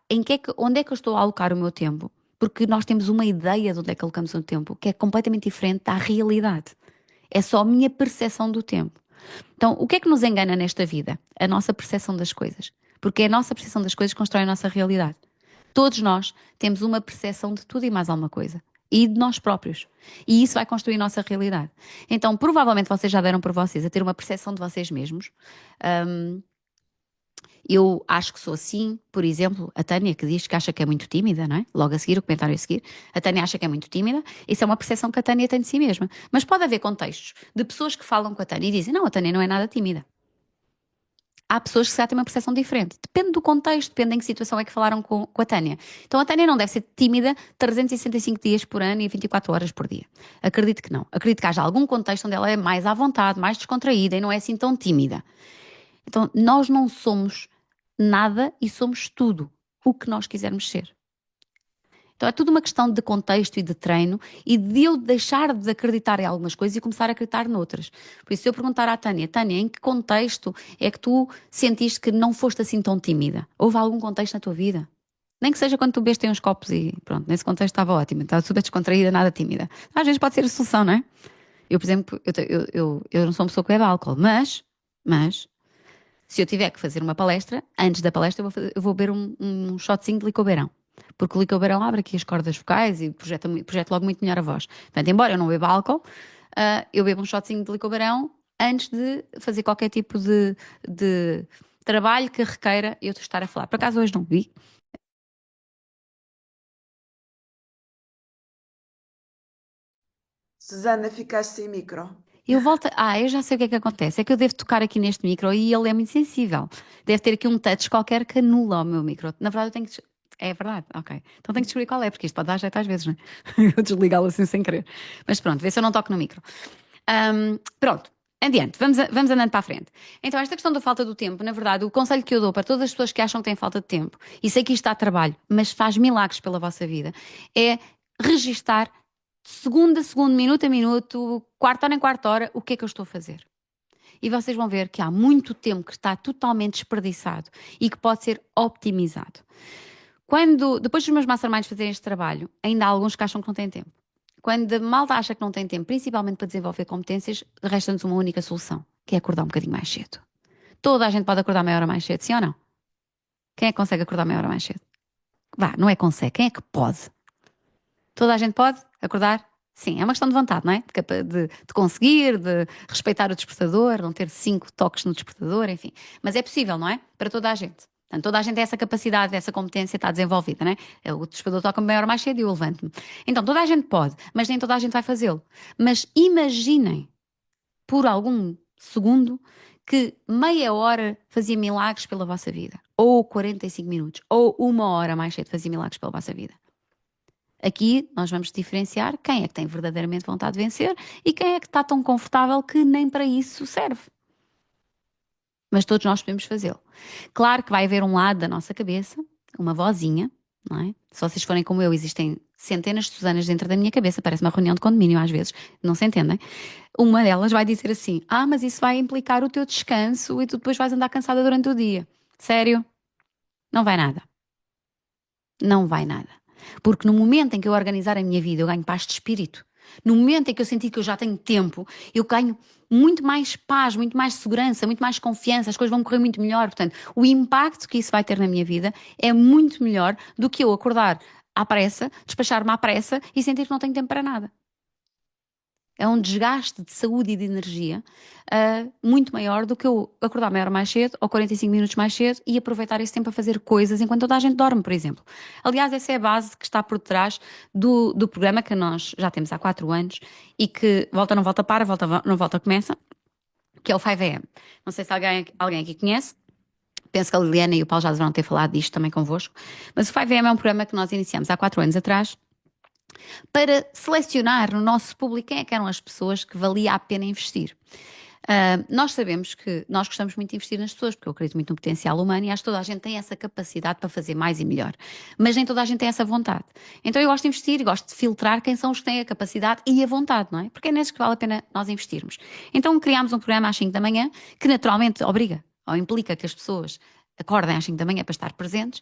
onde é que eu estou a alocar o meu tempo, porque nós temos uma ideia de onde é que alocamos o tempo, que é completamente diferente da realidade. É só a minha percepção do tempo. Então, o que é que nos engana nesta vida? A nossa percepção das coisas. Porque é a nossa percepção das coisas que constrói a nossa realidade. Todos nós temos uma percepção de tudo e mais alguma coisa. E de nós próprios. E isso vai construir a nossa realidade. Então, provavelmente vocês já deram por vocês a ter uma percepção de vocês mesmos. Eu acho que sou assim, por exemplo, a Tânia que diz que acha que é muito tímida, não é? Logo a seguir, o comentário a seguir, a Tânia acha que é muito tímida, isso é uma percepção que a Tânia tem de si mesma. Mas pode haver contextos de pessoas que falam com a Tânia e dizem, não, a Tânia não é nada tímida. Há pessoas que já têm uma percepção diferente. Depende do contexto, depende em que situação é que falaram com a Tânia. Então a Tânia não deve ser tímida 365 dias por ano e 24 horas por dia. Acredito que não. Acredito que haja algum contexto onde ela é mais à vontade, mais descontraída e não é assim tão tímida. Então nós não somos nada e somos tudo o que nós quisermos ser. Então é tudo uma questão de contexto e de treino e de eu deixar de acreditar em algumas coisas e começar a acreditar noutras. Por isso, se eu perguntar à Tânia, Tânia, em que contexto é que tu sentiste que não foste assim tão tímida? Houve algum contexto na tua vida? Nem que seja quando tu bebeste uns copos e pronto, nesse contexto estava ótimo, estava super descontraída, nada tímida. Às vezes pode ser a solução, não é? Eu, por exemplo, eu não sou uma pessoa que bebe álcool, mas se eu tiver que fazer uma palestra, antes da palestra eu vou beber um shotzinho de licor beirão. Porque o Licobarão abre aqui as cordas vocais e projeta logo muito melhor a voz. Portanto, embora eu não beba álcool, eu bebo um shotzinho de Licobarão antes de fazer qualquer tipo de trabalho que requeira eu estar a falar. Por acaso hoje não bebi. Susana, ficaste sem micro. Eu volto. Eu já sei o que é que acontece. É que eu devo tocar aqui neste micro e ele é muito sensível. Deve ter aqui um touch qualquer que anula o meu micro. Na verdade, eu tenho que. É verdade, ok. Então tenho que descobrir qual é, porque isto pode dar jeito às vezes, não é? Eu desligá-lo assim sem querer. Mas pronto, vê se eu não toco no micro. Pronto, adiante, vamos andando para a frente. Então, esta questão da falta do tempo, na verdade, o conselho que eu dou para todas as pessoas que acham que têm falta de tempo, e sei que isto dá trabalho, mas faz milagres pela vossa vida, é registar segunda a segundo, minuto a minuto, quarta hora em quarta hora, o que é que eu estou a fazer. E vocês vão ver que há muito tempo que está totalmente desperdiçado e que pode ser optimizado. Depois dos meus masterminds fazerem este trabalho, ainda há alguns que acham que não têm tempo. Quando a malta acha que não tem tempo, principalmente para desenvolver competências, resta-nos uma única solução, que é acordar um bocadinho mais cedo. Toda a gente pode acordar meia hora mais cedo, sim ou não? Quem é que consegue acordar meia hora mais cedo? Vá, não é consegue, quem é que pode? Toda a gente pode acordar? Sim, é uma questão de vontade, não é? De conseguir, de respeitar o despertador, não ter 5 toques no despertador, enfim. Mas é possível, não é? Para toda a gente. Portanto, toda a gente tem essa capacidade, essa competência está desenvolvida, não é? O despertador toca-me meia hora mais cedo e eu levanto-me. Então, toda a gente pode, mas nem toda a gente vai fazê-lo. Mas imaginem, por algum segundo, que meia hora fazia milagres pela vossa vida. Ou 45 minutos. Ou uma hora mais cedo fazia milagres pela vossa vida. Aqui nós vamos diferenciar quem é que tem verdadeiramente vontade de vencer e quem é que está tão confortável que nem para isso serve. Mas todos nós podemos fazê-lo. Claro que vai haver um lado da nossa cabeça, uma vozinha, não é? Se vocês forem como eu, existem centenas de Susanas dentro da minha cabeça, parece uma reunião de condomínio às vezes, não se entendem. Uma delas vai dizer assim: mas isso vai implicar o teu descanso e tu depois vais andar cansada durante o dia. Sério? Não vai nada. Não vai nada. Porque no momento em que eu organizar a minha vida, eu ganho paz de espírito. No momento em que eu sentir que eu já tenho tempo, eu ganho muito mais paz, muito mais segurança, muito mais confiança, as coisas vão correr muito melhor. Portanto, o impacto que isso vai ter na minha vida é muito melhor do que eu acordar à pressa, despachar-me à pressa e sentir que não tenho tempo para nada. É um desgaste de saúde e de energia muito maior do que eu acordar meia hora mais cedo ou 45 minutos mais cedo e aproveitar esse tempo a fazer coisas enquanto toda a gente dorme, por exemplo. Aliás, essa é a base que está por trás do programa que nós já temos há 4 anos e que volta não volta para, volta não volta começa, que é o 5am. Não sei se alguém aqui conhece. Penso que a Liliana e o Paulo já deverão ter falado disto também convosco. Mas o 5am é um programa que nós iniciamos há 4 anos atrás para selecionar no nosso público quem é que eram as pessoas que valia a pena investir. Nós sabemos que nós gostamos muito de investir nas pessoas, porque eu acredito muito no potencial humano e acho que toda a gente tem essa capacidade para fazer mais e melhor. Mas nem toda a gente tem essa vontade. Então eu gosto de investir e gosto de filtrar quem são os que têm a capacidade e a vontade, não é? Porque é nesses que vale a pena nós investirmos. Então criámos um programa às 5 da manhã que naturalmente obriga ou implica que as pessoas acordem às 5 da manhã para estar presentes.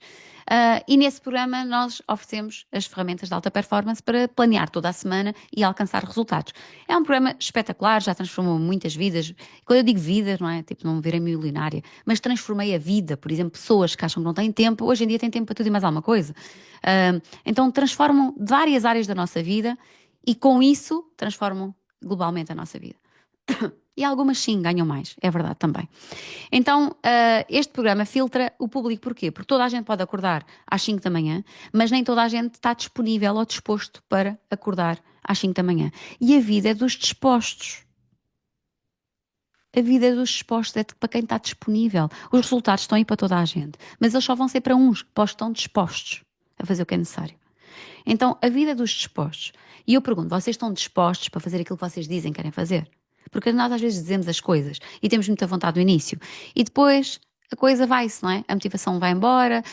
E nesse programa nós oferecemos as ferramentas de alta performance para planear toda a semana e alcançar resultados. É um programa espetacular, já transformou muitas vidas. Quando eu digo vidas, não é tipo não me virei milionária, mas transformei a vida. Por exemplo, pessoas que acham que não têm tempo, hoje em dia têm tempo para tudo e mais alguma coisa. Então transformam várias áreas da nossa vida e com isso transformam globalmente a nossa vida. E algumas sim ganham mais, é verdade também. Então, este programa filtra o público, porquê? Porque toda a gente pode acordar às 5 da manhã, mas nem toda a gente está disponível ou disposto para acordar às 5 da manhã. E a vida é dos dispostos. A vida é dos dispostos, é para quem está disponível. Os resultados estão aí para toda a gente, mas eles só vão ser para uns que estão dispostos a fazer o que é necessário. Então, a vida é dos dispostos. E eu pergunto, vocês estão dispostos para fazer aquilo que vocês dizem que querem fazer? Porque nós às vezes dizemos as coisas e temos muita vontade no início e depois a coisa vai-se, não é? A motivação vai embora,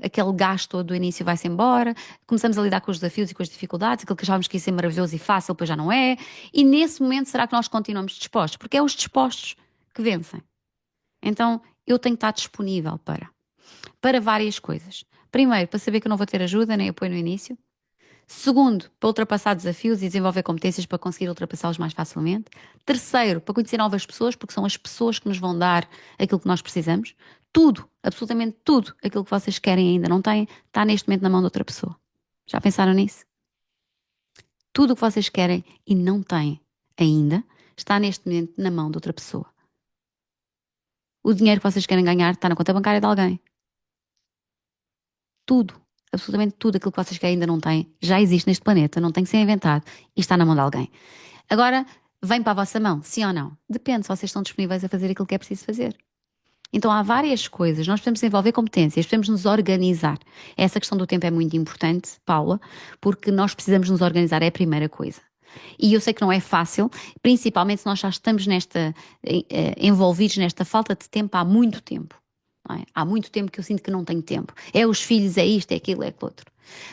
aquele gasto todo do início vai-se embora, começamos a lidar com os desafios e com as dificuldades, aquilo que achávamos que ia ser maravilhoso e fácil, depois já não é. E nesse momento será que nós continuamos dispostos? Porque é os dispostos que vencem. Então eu tenho que estar disponível para várias coisas. Primeiro, para saber que eu não vou ter ajuda nem apoio no início. Segundo, para ultrapassar desafios e desenvolver competências para conseguir ultrapassá-los mais facilmente. Terceiro, para conhecer novas pessoas, porque são as pessoas que nos vão dar aquilo que nós precisamos. Tudo, absolutamente tudo aquilo que vocês querem e ainda não têm, está neste momento na mão de outra pessoa. Já pensaram nisso? Tudo o que vocês querem e não têm ainda está neste momento na mão de outra pessoa. O dinheiro que vocês querem ganhar está na conta bancária de alguém. Tudo, absolutamente tudo aquilo que vocês querem ainda não têm, já existe neste planeta, não tem que ser inventado e está na mão de alguém. Agora, vem para a vossa mão, sim ou não? Depende se vocês estão disponíveis a fazer aquilo que é preciso fazer. Então há várias coisas, nós podemos desenvolver competências, podemos nos organizar. Essa questão do tempo é muito importante, Paula, porque nós precisamos nos organizar, é a primeira coisa. E eu sei que não é fácil, principalmente se nós já estamos envolvidos nesta falta de tempo há muito tempo. Não é? Há muito tempo que eu sinto que não tenho tempo. É os filhos, é isto, é aquilo, é aquilo outro.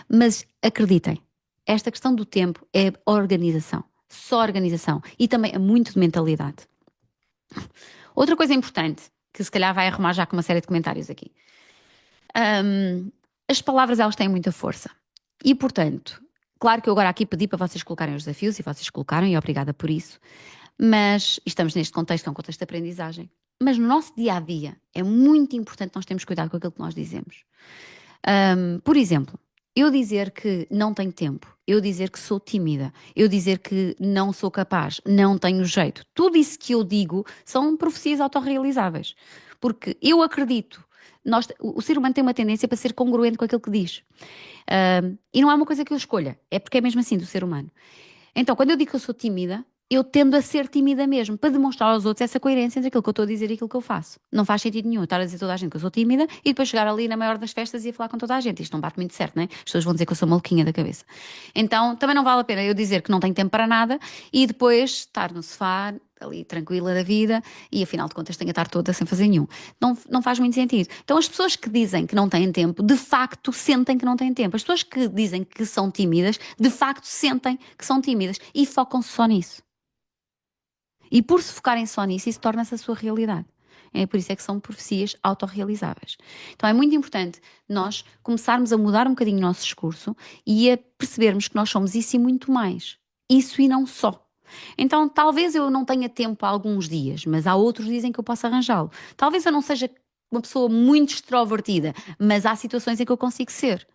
Mas acreditem, esta questão do tempo é organização, só organização. E também é muito de mentalidade. Outra coisa importante, que se calhar vai arrumar já com uma série de comentários aqui. As palavras, elas têm muita força. E, portanto, claro que eu agora aqui pedi para vocês colocarem os desafios, e vocês colocaram, e obrigada por isso. Mas estamos neste contexto, que é um contexto de aprendizagem. Mas no nosso dia-a-dia é muito importante nós termos cuidado com aquilo que nós dizemos. Por exemplo, eu dizer que não tenho tempo, eu dizer que sou tímida, eu dizer que não sou capaz, não tenho jeito, tudo isso que eu digo são profecias autorrealizáveis. Porque eu acredito, o ser humano tem uma tendência para ser congruente com aquilo que diz. E não é uma coisa que eu escolha, é porque é mesmo assim do ser humano. Então, quando eu digo que eu sou tímida, eu tendo a ser tímida mesmo, para demonstrar aos outros essa coerência entre aquilo que eu estou a dizer e aquilo que eu faço. Não faz sentido nenhum estar a dizer a toda a gente que eu sou tímida e depois chegar ali na maior das festas e a falar com toda a gente. Isto não bate muito certo, não é? As pessoas vão dizer que eu sou maluquinha da cabeça. Então, também não vale a pena eu dizer que não tenho tempo para nada e depois estar no sofá, ali tranquila da vida e afinal de contas tenho a estar toda sem fazer nenhum. Não faz muito sentido. Então as pessoas que dizem que não têm tempo, de facto sentem que não têm tempo. As pessoas que dizem que são tímidas, de facto sentem que são tímidas e focam-se só nisso. E por se focarem só nisso, isso torna-se a sua realidade. É por isso é que são profecias autorrealizáveis. Então é muito importante nós começarmos a mudar um bocadinho o nosso discurso e a percebermos que nós somos isso e muito mais. Isso e não só. Então talvez eu não tenha tempo há alguns dias, mas há outros que dizem que eu posso arranjá-lo. Talvez eu não seja uma pessoa muito extrovertida, mas há situações em que eu consigo ser.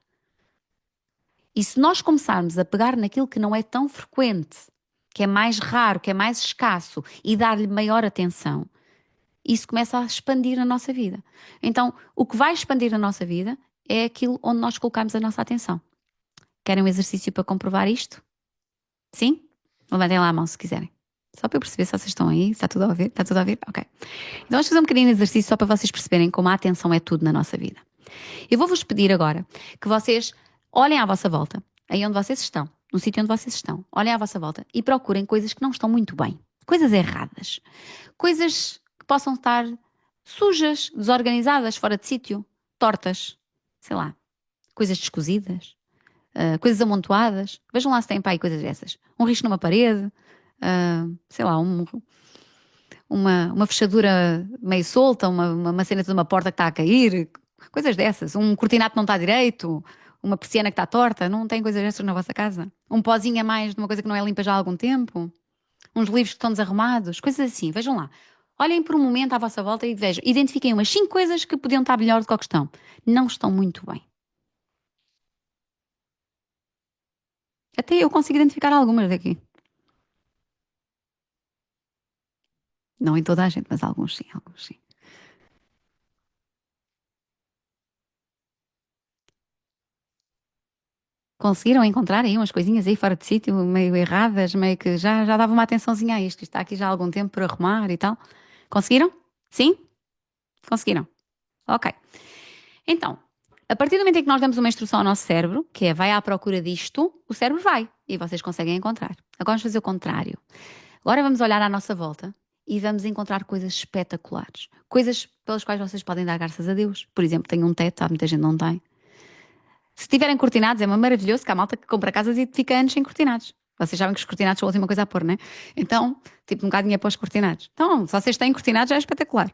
E se nós começarmos a pegar naquilo que não é tão frequente, que é mais raro, que é mais escasso, e dar-lhe maior atenção, isso começa a expandir na nossa vida. Então, o que vai expandir na nossa vida é aquilo onde nós colocamos a nossa atenção. Querem um exercício para comprovar isto? Sim? Levantem lá a mão se quiserem. Só para eu perceber se vocês estão aí, se está tudo a ouvir? Está tudo a ouvir? Ok. Então vamos fazer um bocadinho de exercício só para vocês perceberem como a atenção é tudo na nossa vida. Eu vou-vos pedir agora que vocês olhem à vossa volta, aí onde vocês estão, no sítio onde vocês estão, olhem à vossa volta e procurem coisas que não estão muito bem. Coisas erradas. Coisas que possam estar sujas, desorganizadas, fora de sítio, tortas, sei lá, coisas descozidas, coisas amontoadas. Vejam lá se têm para aí coisas dessas. Um risco numa parede, sei lá, uma fechadura meio solta, uma cena de uma porta que está a cair, coisas dessas. Um cortinato que não está direito, uma persiana que está torta. Não tem coisas dessas na vossa casa? Um pozinho a mais de uma coisa que não é limpa já há algum tempo? Uns livros que estão desarrumados? Coisas assim, vejam lá. Olhem por um momento à vossa volta e vejam. Identifiquem umas 5 coisas que podiam estar melhor do que o que estão. Não estão muito bem. Até eu consigo identificar algumas daqui. Não em toda a gente, mas alguns sim, alguns sim. Conseguiram encontrar aí umas coisinhas aí fora de sítio, meio erradas, meio que já dava uma atençãozinha a isto, que está aqui já há algum tempo por arrumar e tal. Conseguiram? Sim? Conseguiram. Ok. Então, a partir do momento em que nós damos uma instrução ao nosso cérebro, que é vai à procura disto, o cérebro vai e vocês conseguem encontrar. Agora vamos fazer o contrário. Agora vamos olhar à nossa volta e vamos encontrar coisas espetaculares. Coisas pelas quais vocês podem dar graças a Deus. Por exemplo, tenho um teto, há muita gente não tem. Se tiverem cortinados, é maravilhoso, que há malta que compra casas e fica anos sem cortinados. Vocês sabem que os cortinados são a última coisa a pôr, não é? Então, tipo, um bocadinho após os cortinados. Então, se vocês têm cortinados, já é espetacular.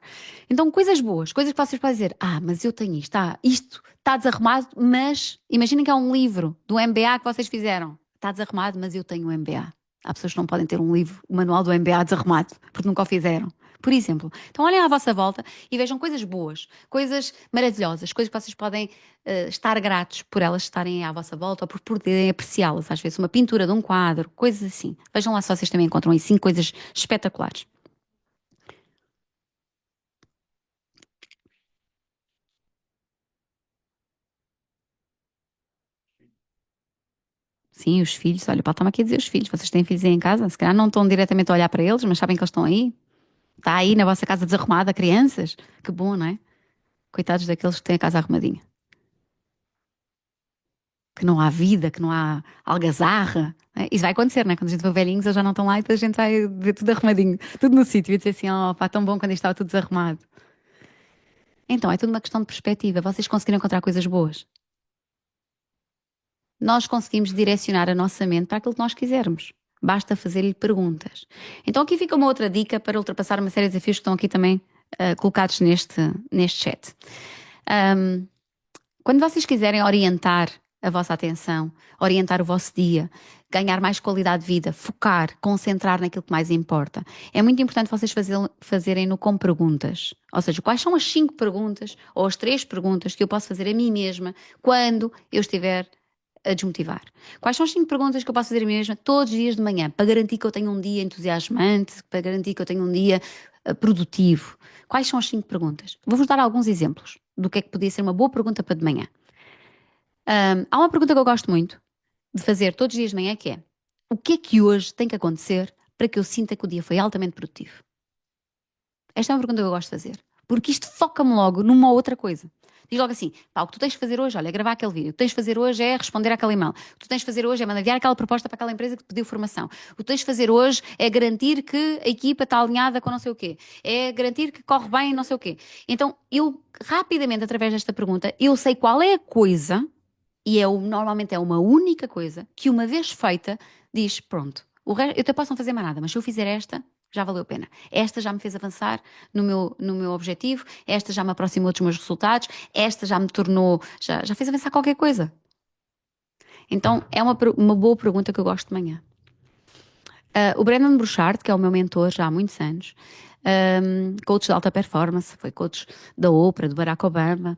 Então, coisas boas, coisas que vocês podem dizer, mas eu tenho isto, isto está desarrumado, mas imaginem que há um livro do MBA que vocês fizeram. Está desarrumado, mas eu tenho um MBA. Há pessoas que não podem ter um livro, o manual do MBA desarrumado, porque nunca o fizeram. Por exemplo, então olhem à vossa volta e vejam coisas boas, coisas maravilhosas, coisas que vocês podem estar gratos por elas estarem à vossa volta ou por poderem apreciá-las. Às vezes uma pintura de um quadro, coisas assim. Vejam lá se vocês também encontram aí 5 coisas espetaculares. Sim, os filhos. Olha, o Paulo está-me aqui a dizer os filhos. Vocês têm filhos aí em casa? Se calhar não estão diretamente a olhar para eles, mas sabem que eles estão aí. Está aí na vossa casa desarrumada, crianças. Que bom, não é? Coitados daqueles que têm a casa arrumadinha. Que não há vida, que não há algazarra. Né? Isso vai acontecer, não é? Quando a gente for velhinhos, eles já não estão lá e depois a gente vai ver tudo arrumadinho, tudo no sítio e dizer assim: oh, pá, tão bom quando isto estava tudo desarrumado. Então, é tudo uma questão de perspectiva. Vocês conseguiram encontrar coisas boas. Nós conseguimos direcionar a nossa mente para aquilo que nós quisermos. Basta fazer-lhe perguntas. Então, aqui fica uma outra dica para ultrapassar uma série de desafios que estão aqui também colocados neste chat. Quando vocês quiserem orientar a vossa atenção, orientar o vosso dia, ganhar mais qualidade de vida, focar, concentrar naquilo que mais importa, é muito importante vocês fazerem-no com perguntas. Ou seja, quais são as 5 perguntas ou as 3 perguntas que eu posso fazer a mim mesma quando eu estiver a desmotivar? Quais são as 5 perguntas que eu posso fazer a mim mesma todos os dias de manhã para garantir que eu tenho um dia entusiasmante, para garantir que eu tenho um dia produtivo? Quais são as 5 perguntas? Vou-vos dar alguns exemplos do que é que podia ser uma boa pergunta para de manhã. Há uma pergunta que eu gosto muito de fazer todos os dias de manhã que é: o que é que hoje tem que acontecer para que eu sinta que o dia foi altamente produtivo? Esta é uma pergunta que eu gosto de fazer, porque isto foca-me logo numa outra coisa. Diz logo assim: pá, o que tu tens de fazer hoje, olha, é gravar aquele vídeo. O que tens de fazer hoje é responder àquele e-mail. O que tu tens de fazer hoje é mandar enviar aquela proposta para aquela empresa que te pediu formação. O que tu tens de fazer hoje é garantir que a equipa está alinhada com não sei o quê. É garantir que corre bem não sei o quê. Então, eu rapidamente, através desta pergunta, eu sei qual é a coisa, e normalmente é uma única coisa, que uma vez feita, diz, pronto, o resto, eu até posso não fazer mais nada, mas se eu fizer esta, já valeu a pena. Esta já me fez avançar no meu objetivo, esta já me aproximou dos meus resultados, esta já me tornou, já fez avançar qualquer coisa. Então, é uma boa pergunta que eu gosto de manhã. O Brandon Burchard, que é o meu mentor já há muitos anos, coach de alta performance, foi coach da Oprah, do Barack Obama,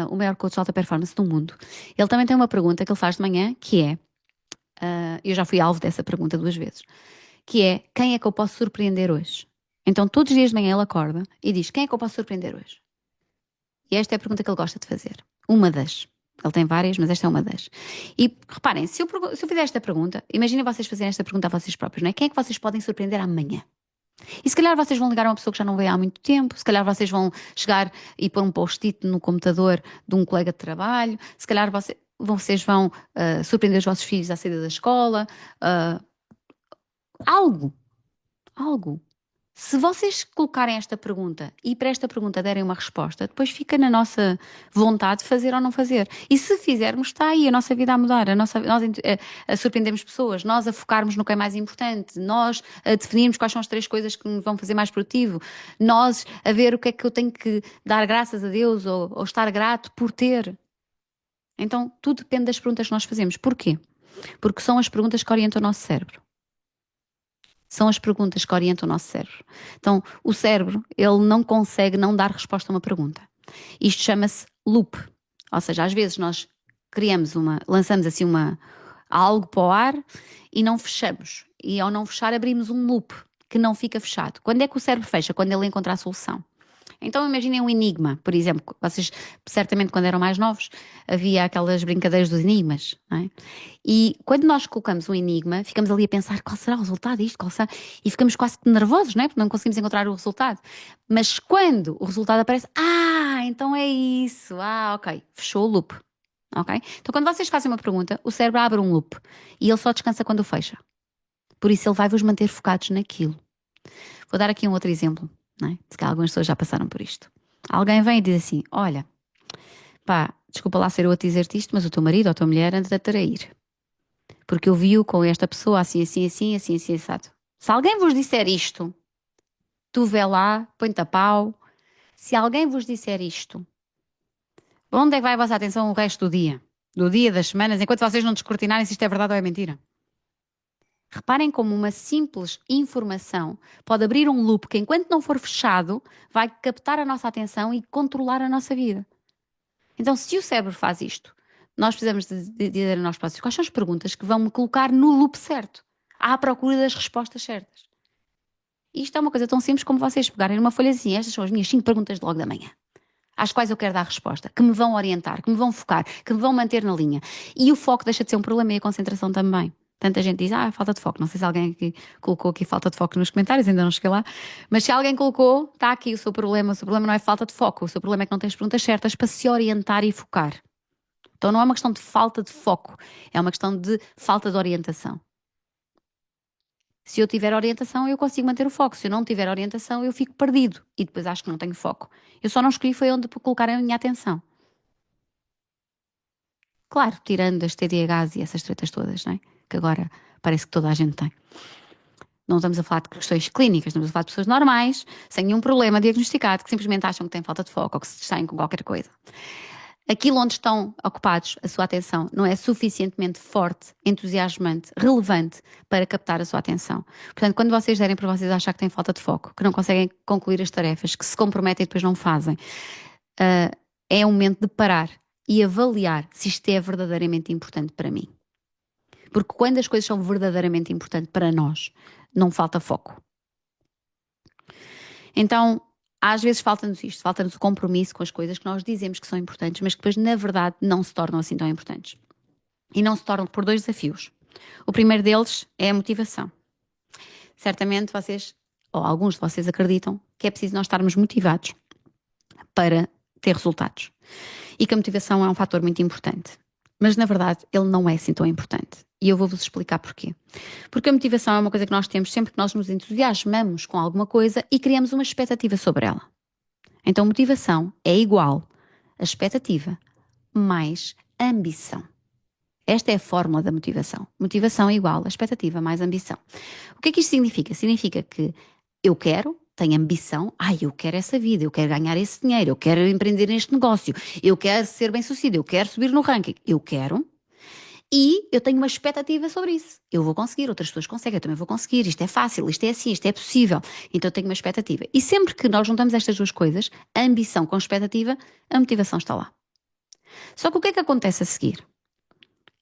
o maior coach de alta performance do mundo. Ele também tem uma pergunta que ele faz de manhã, que é, eu já fui alvo dessa pergunta 2 vezes, que é: quem é que eu posso surpreender hoje? Então, todos os dias de manhã ele acorda e diz: quem é que eu posso surpreender hoje? E esta é a pergunta que ele gosta de fazer. Uma das. Ele tem várias, mas esta é uma das. E reparem, se eu fizer esta pergunta, imaginem vocês fazerem esta pergunta a vocês próprios, não é? Quem é que vocês podem surpreender amanhã? E se calhar vocês vão ligar a uma pessoa que já não veio há muito tempo, se calhar vocês vão chegar e pôr um post-it no computador de um colega de trabalho, se calhar vocês vão surpreender os vossos filhos à saída da escola, algo, algo. Se vocês colocarem esta pergunta e para esta pergunta derem uma resposta, depois fica na nossa vontade de fazer ou não fazer. E se fizermos, está aí a nossa vida a mudar, nós a surpreendermos pessoas, nós a focarmos no que é mais importante, nós a definirmos quais são as 3 coisas que me vão fazer mais produtivo, nós a ver o que é que eu tenho que dar graças a Deus ou estar grato por ter. Então, tudo depende das perguntas que nós fazemos. Porquê? Porque são as perguntas que orientam o nosso cérebro. São as perguntas que orientam o nosso cérebro. Então, o cérebro, ele não consegue não dar resposta a uma pergunta. Isto chama-se loop. Ou seja, às vezes nós lançamos assim algo para o ar e não fechamos. E ao não fechar, abrimos um loop que não fica fechado. Quando é que o cérebro fecha? Quando ele encontra a solução. Então imaginem um enigma, por exemplo. Vocês, certamente, quando eram mais novos, havia aquelas brincadeiras dos enigmas, não é? E quando nós colocamos um enigma, ficamos ali a pensar qual será o resultado disto, qual será? E ficamos quase que nervosos, não é? Porque não conseguimos encontrar o resultado. Mas quando o resultado aparece, então é isso, ok, fechou o loop, ok? Então quando vocês fazem uma pergunta, o cérebro abre um loop e ele só descansa quando o fecha. Por isso ele vai vos manter focados naquilo. Vou dar aqui um outro exemplo, não é? Se calhar algumas pessoas já passaram por isto. Alguém vem e diz assim: olha, pá, desculpa lá ser eu a dizer-te isto, mas o teu marido ou a tua mulher anda-te a trair. Porque eu vi-o com esta pessoa assim, assim, assim, assim, assim, assado. Se alguém vos disser isto, tu vê lá, põe-te a pau. Se alguém vos disser isto, onde é que vai a vossa atenção o resto do dia? Do dia, das semanas, enquanto vocês não descortinarem se isto é verdade ou é mentira? Reparem como uma simples informação pode abrir um loop que, enquanto não for fechado, vai captar a nossa atenção e controlar a nossa vida. Então, se o cérebro faz isto, nós precisamos de dizer a nós próprios quais são as perguntas que vão me colocar no loop certo, à procura das respostas certas. E isto é uma coisa tão simples como vocês pegarem numa folhazinha. Estas são as minhas 5 perguntas de logo da manhã, às quais eu quero dar resposta, que me vão orientar, que me vão focar, que me vão manter na linha. E o foco deixa de ser um problema e a concentração também. Tanta gente diz, falta de foco. Não sei se alguém aqui colocou aqui falta de foco nos comentários, ainda não cheguei lá. Mas se alguém colocou, está aqui o seu problema. O seu problema não é falta de foco. O seu problema é que não tens perguntas certas para se orientar e focar. Então não é uma questão de falta de foco, é uma questão de falta de orientação. Se eu tiver orientação, eu consigo manter o foco. Se eu não tiver orientação, eu fico perdido. E depois acho que não tenho foco. Eu só não escolhi foi onde colocar a minha atenção. Claro, tirando as TDAHs e essas tretas todas, não é? Que agora parece que toda a gente tem. Não estamos a falar de questões clínicas, estamos a falar de pessoas normais, sem nenhum problema diagnosticado, que simplesmente acham que têm falta de foco ou que se distraem com qualquer coisa. Aquilo onde estão ocupados, a sua atenção, não é suficientemente forte, entusiasmante, relevante para captar a sua atenção. Portanto, quando vocês derem para vocês achar que têm falta de foco, que não conseguem concluir as tarefas, que se comprometem e depois não fazem, é o momento de parar e avaliar se isto é verdadeiramente importante para mim. Porque quando as coisas são verdadeiramente importantes para nós, não falta foco. Então, às vezes falta-nos isto, falta-nos o compromisso com as coisas que nós dizemos que são importantes, mas que depois, na verdade, não se tornam assim tão importantes. E não se tornam por 2 desafios. O primeiro deles é a motivação. Certamente vocês, ou alguns de vocês acreditam, que é preciso nós estarmos motivados para ter resultados. E que a motivação é um fator muito importante. Mas, na verdade, ele não é assim tão importante. E eu vou-vos explicar porquê. Porque a motivação é uma coisa que nós temos sempre que nós nos entusiasmamos com alguma coisa e criamos uma expectativa sobre ela. Então, motivação é igual a expectativa mais ambição. Esta é a fórmula da motivação. Motivação é igual a expectativa mais ambição. O que é que isto significa? Significa que eu quero, tenho ambição, eu quero essa vida, eu quero ganhar esse dinheiro, eu quero empreender neste negócio, eu quero ser bem-sucedido, eu quero subir no ranking, eu quero. E eu tenho uma expectativa sobre isso. Eu vou conseguir, outras pessoas conseguem, eu também vou conseguir. Isto é fácil, isto é assim, isto é possível. Então eu tenho uma expectativa. E sempre que nós juntamos estas duas coisas, a ambição com a expectativa, a motivação está lá. Só que o que é que acontece a seguir?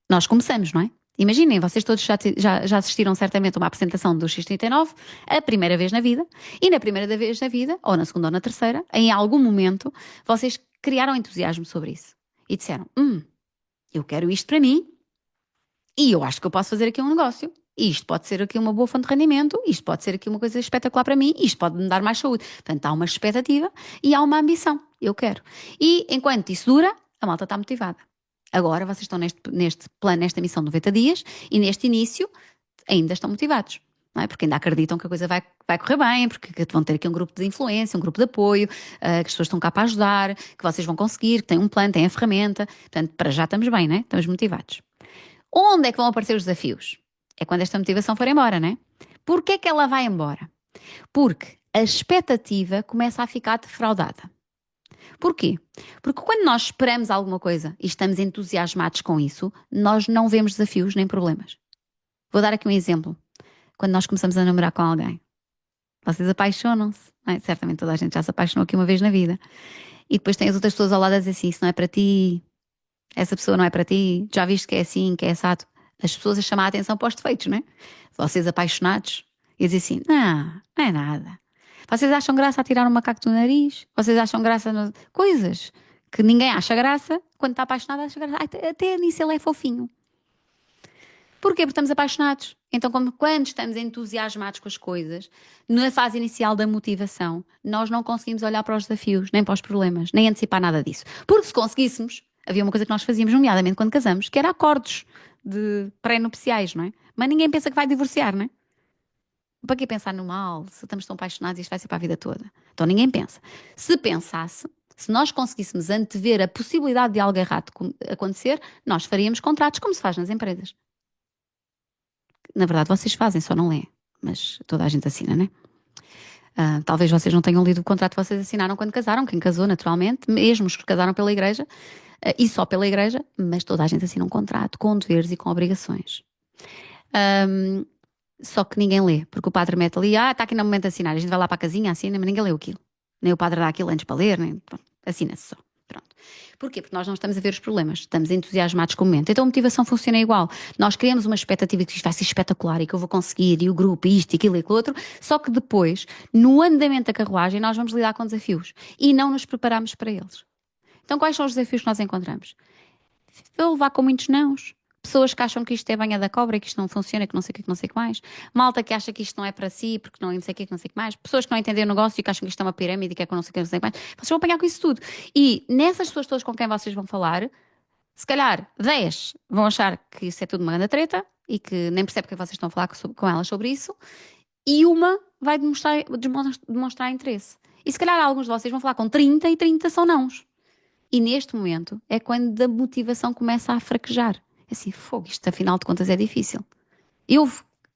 Nós começamos, não é? Imaginem, vocês todos já assistiram certamente a uma apresentação do X39, a primeira vez na vida, e na primeira vez na vida, ou na segunda ou na terceira, em algum momento, vocês criaram entusiasmo sobre isso. E disseram, eu quero isto para mim, e eu acho que eu posso fazer aqui um negócio. Isto pode ser aqui uma boa fonte de rendimento, isto pode ser aqui uma coisa espetacular para mim, isto pode me dar mais saúde. Portanto, há uma expectativa e há uma ambição. Eu quero. E enquanto isso dura, a malta está motivada. Agora vocês estão neste plano, nesta missão de 90 dias, e neste início ainda estão motivados. Não é? Porque ainda acreditam que a coisa vai correr bem, porque vão ter aqui um grupo de influência, um grupo de apoio, que as pessoas estão cá para ajudar, que vocês vão conseguir, que têm um plano, têm a ferramenta. Portanto, para já estamos bem, né? Estamos motivados. Onde é que vão aparecer os desafios? É quando esta motivação for embora, né? Porquê é que ela vai embora? Porque a expectativa começa a ficar defraudada. Porquê? Porque quando nós esperamos alguma coisa e estamos entusiasmados com isso, nós não vemos desafios nem problemas. Vou dar aqui um exemplo. Quando nós começamos a namorar com alguém, vocês apaixonam-se, não é? Certamente toda a gente já se apaixonou aqui uma vez na vida. E depois tem as outras pessoas ao lado a dizer assim, isso não é para ti, essa pessoa não é para ti, já viste que é assim, que é assado. As pessoas a chamar a atenção para os defeitos, não é? Vocês apaixonados e dizem assim, não é nada. Vocês acham graça a tirar um macaco do nariz? Vocês acham graça coisas que ninguém acha graça, quando está apaixonado acha graça. Até nisso ele é fofinho. Porquê? Porque estamos apaixonados. Então, quando estamos entusiasmados com as coisas, na fase inicial da motivação, nós não conseguimos olhar para os desafios, nem para os problemas, nem antecipar nada disso. Porque se conseguíssemos, havia uma coisa que nós fazíamos, nomeadamente quando casamos, que era acordos de pré-nupciais, não é? Mas ninguém pensa que vai divorciar, não é? Para que pensar no mal? Se estamos tão apaixonados, isto vai ser para a vida toda. Então ninguém pensa. Se pensasse, se nós conseguíssemos antever a possibilidade de algo errado acontecer, nós faríamos contratos como se faz nas empresas. Na verdade, vocês fazem, só não lêem. Mas toda a gente assina, né? Talvez vocês não tenham lido o contrato que vocês assinaram quando casaram. Quem casou, naturalmente, mesmo os que casaram pela igreja, e só pela igreja, mas toda a gente assina um contrato com deveres e com obrigações. Só que ninguém lê, porque o padre mete ali, está aqui no momento de assinar, a gente vai lá para a casinha, assina, mas ninguém lê aquilo. Nem o padre dá aquilo antes para ler, nem, pronto, assina-se só. Pronto. Porquê? Porque nós não estamos a ver os problemas, estamos entusiasmados com o momento. Então a motivação funciona igual. Nós criamos uma expectativa de que isto vai ser espetacular e que eu vou conseguir, e o grupo, e isto, e aquilo e aquilo outro, só que depois, no andamento da carruagem, nós vamos lidar com desafios e não nos preparamos para eles. Então quais são os desafios que nós encontramos? Vou levar com muitos nãos. Pessoas que acham que isto é banha da cobra, que isto não funciona, que não sei o que não sei o que mais. Malta que acha que isto não é para si, porque não sei o que não sei o que mais. Pessoas que não entendem o negócio e que acham que isto é uma pirâmide, que é com não sei o que não sei o que mais. Vocês vão apanhar com isso tudo. E nessas pessoas todas com quem vocês vão falar, se calhar 10 vão achar que isso é tudo uma grande treta e que nem percebe que vocês estão a falar com elas sobre isso. E uma vai demonstrar interesse. E se calhar alguns de vocês vão falar com 30 e 30 são nãos. E neste momento é quando a motivação começa a fraquejar. É assim, fogo, isto afinal de contas é difícil. Eu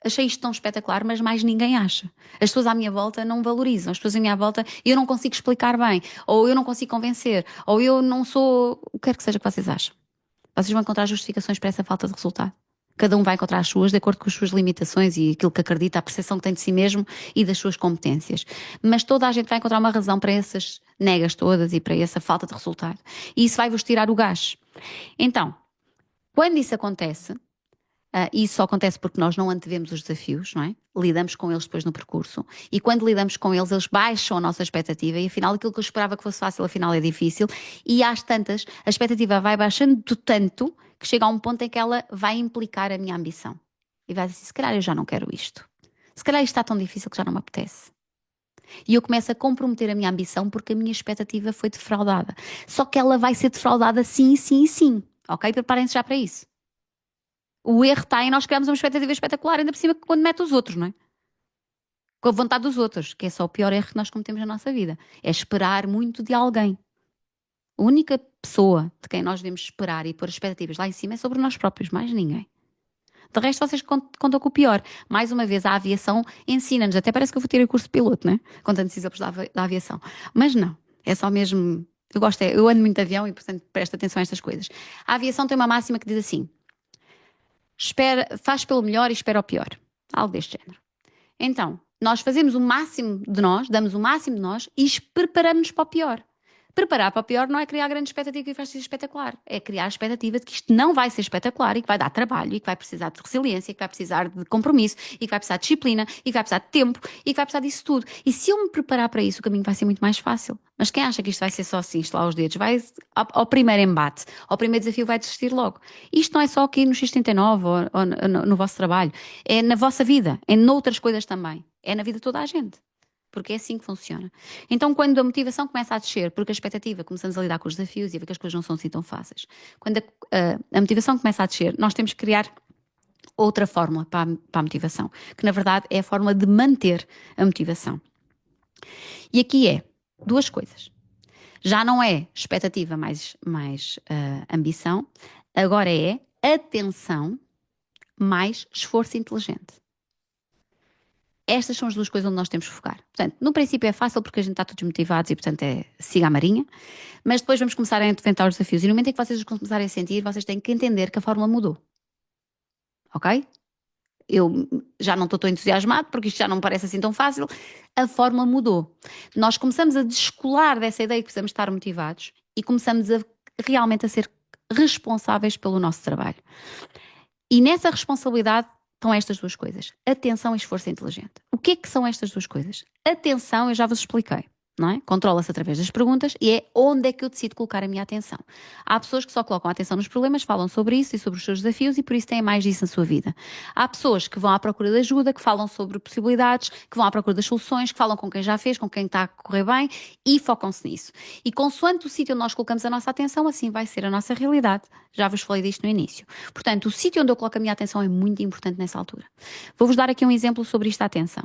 achei isto tão espetacular, mas mais ninguém acha. As pessoas à minha volta não valorizam, as pessoas à minha volta eu não consigo explicar bem, ou eu não consigo convencer, ou eu não sou. O que quer que seja que vocês acham. Vocês vão encontrar justificações para essa falta de resultado. Cada um vai encontrar as suas, de acordo com as suas limitações e aquilo que acredita, a percepção que tem de si mesmo e das suas competências. Mas toda a gente vai encontrar uma razão para essas negas todas e para essa falta de resultado. E isso vai-vos tirar o gás. Então, quando isso acontece, isso só acontece porque nós não antevemos os desafios, não é? Lidamos com eles depois no percurso. E quando lidamos com eles, eles baixam a nossa expectativa e afinal aquilo que eu esperava que fosse fácil, afinal é difícil. E às tantas, a expectativa vai baixando tanto que chega a um ponto em que ela vai implicar a minha ambição. E vai dizer, se calhar eu já não quero isto. Se calhar isto está tão difícil que já não me apetece. E eu começo a comprometer a minha ambição porque a minha expectativa foi defraudada. Só que ela vai ser defraudada sim, sim e sim. Ok? Preparem-se já para isso. O erro está em nós criarmos uma expectativa espetacular, ainda por cima quando mete os outros, não é? Com a vontade dos outros, que é só o pior erro que nós cometemos na nossa vida. É esperar muito de alguém. A única pessoa de quem nós devemos esperar e pôr expectativas lá em cima é sobre nós próprios, mais ninguém. De resto, vocês contam com o pior. Mais uma vez, a aviação ensina-nos. Até parece que eu vou ter o curso de piloto, né? Com tantos exemplos da aviação. Mas não. É só mesmo. Eu ando muito de avião e, portanto, presto atenção a estas coisas. A aviação tem uma máxima que diz assim: faz pelo melhor e espera o pior. Algo deste género. Então, nós fazemos o máximo de nós, damos o máximo de nós e preparamos-nos para o pior. Preparar para o pior não é criar grande expectativa que vai ser espetacular. É criar a expectativa de que isto não vai ser espetacular e que vai dar trabalho e que vai precisar de resiliência, e que vai precisar de compromisso e que vai precisar de disciplina e que vai precisar de tempo e que vai precisar disso tudo. E se eu me preparar para isso, o caminho vai ser muito mais fácil. Mas quem acha que isto vai ser só assim, estalar os dedos, vai ao primeiro embate, ao primeiro desafio vai desistir logo. Isto não é só aqui no X39 ou no vosso trabalho. É na vossa vida, é noutras coisas também. É na vida de toda a gente. Porque é assim que funciona. Então, quando a motivação começa a descer, porque a expectativa, começamos a lidar com os desafios e a ver que as coisas não são assim tão fáceis. Quando a motivação começa a descer, nós temos que criar outra fórmula para a motivação, que na verdade é a forma de manter a motivação. E aqui é duas coisas. Já não é expectativa mais ambição, agora é atenção mais esforço inteligente. Estas são as duas coisas onde nós temos que focar. Portanto, no princípio é fácil porque a gente está todos motivados e, portanto, siga a marinha. Mas depois vamos começar a enfrentar os desafios. E no momento em que vocês começarem a sentir, vocês têm que entender que a fórmula mudou. Ok? Eu já não estou tão entusiasmado porque isto já não me parece assim tão fácil. A fórmula mudou. Nós começamos a descolar dessa ideia que precisamos estar motivados e começamos realmente a ser responsáveis pelo nosso trabalho. E nessa responsabilidade estão estas duas coisas. Atenção e esforço inteligente. O que é que são estas duas coisas? Atenção, eu já vos expliquei, não é? Controla-se através das perguntas e é onde é que eu decido colocar a minha atenção. Há pessoas que só colocam a atenção nos problemas, falam sobre isso e sobre os seus desafios e por isso têm mais disso na sua vida. Há pessoas que vão à procura de ajuda, que falam sobre possibilidades, que vão à procura das soluções, que falam com quem já fez, com quem está a correr bem e focam-se nisso. E consoante o sítio onde nós colocamos a nossa atenção, assim vai ser a nossa realidade. Já vos falei disto no início. Portanto, o sítio onde eu coloco a minha atenção é muito importante nessa altura. Vou-vos dar aqui um exemplo sobre esta atenção.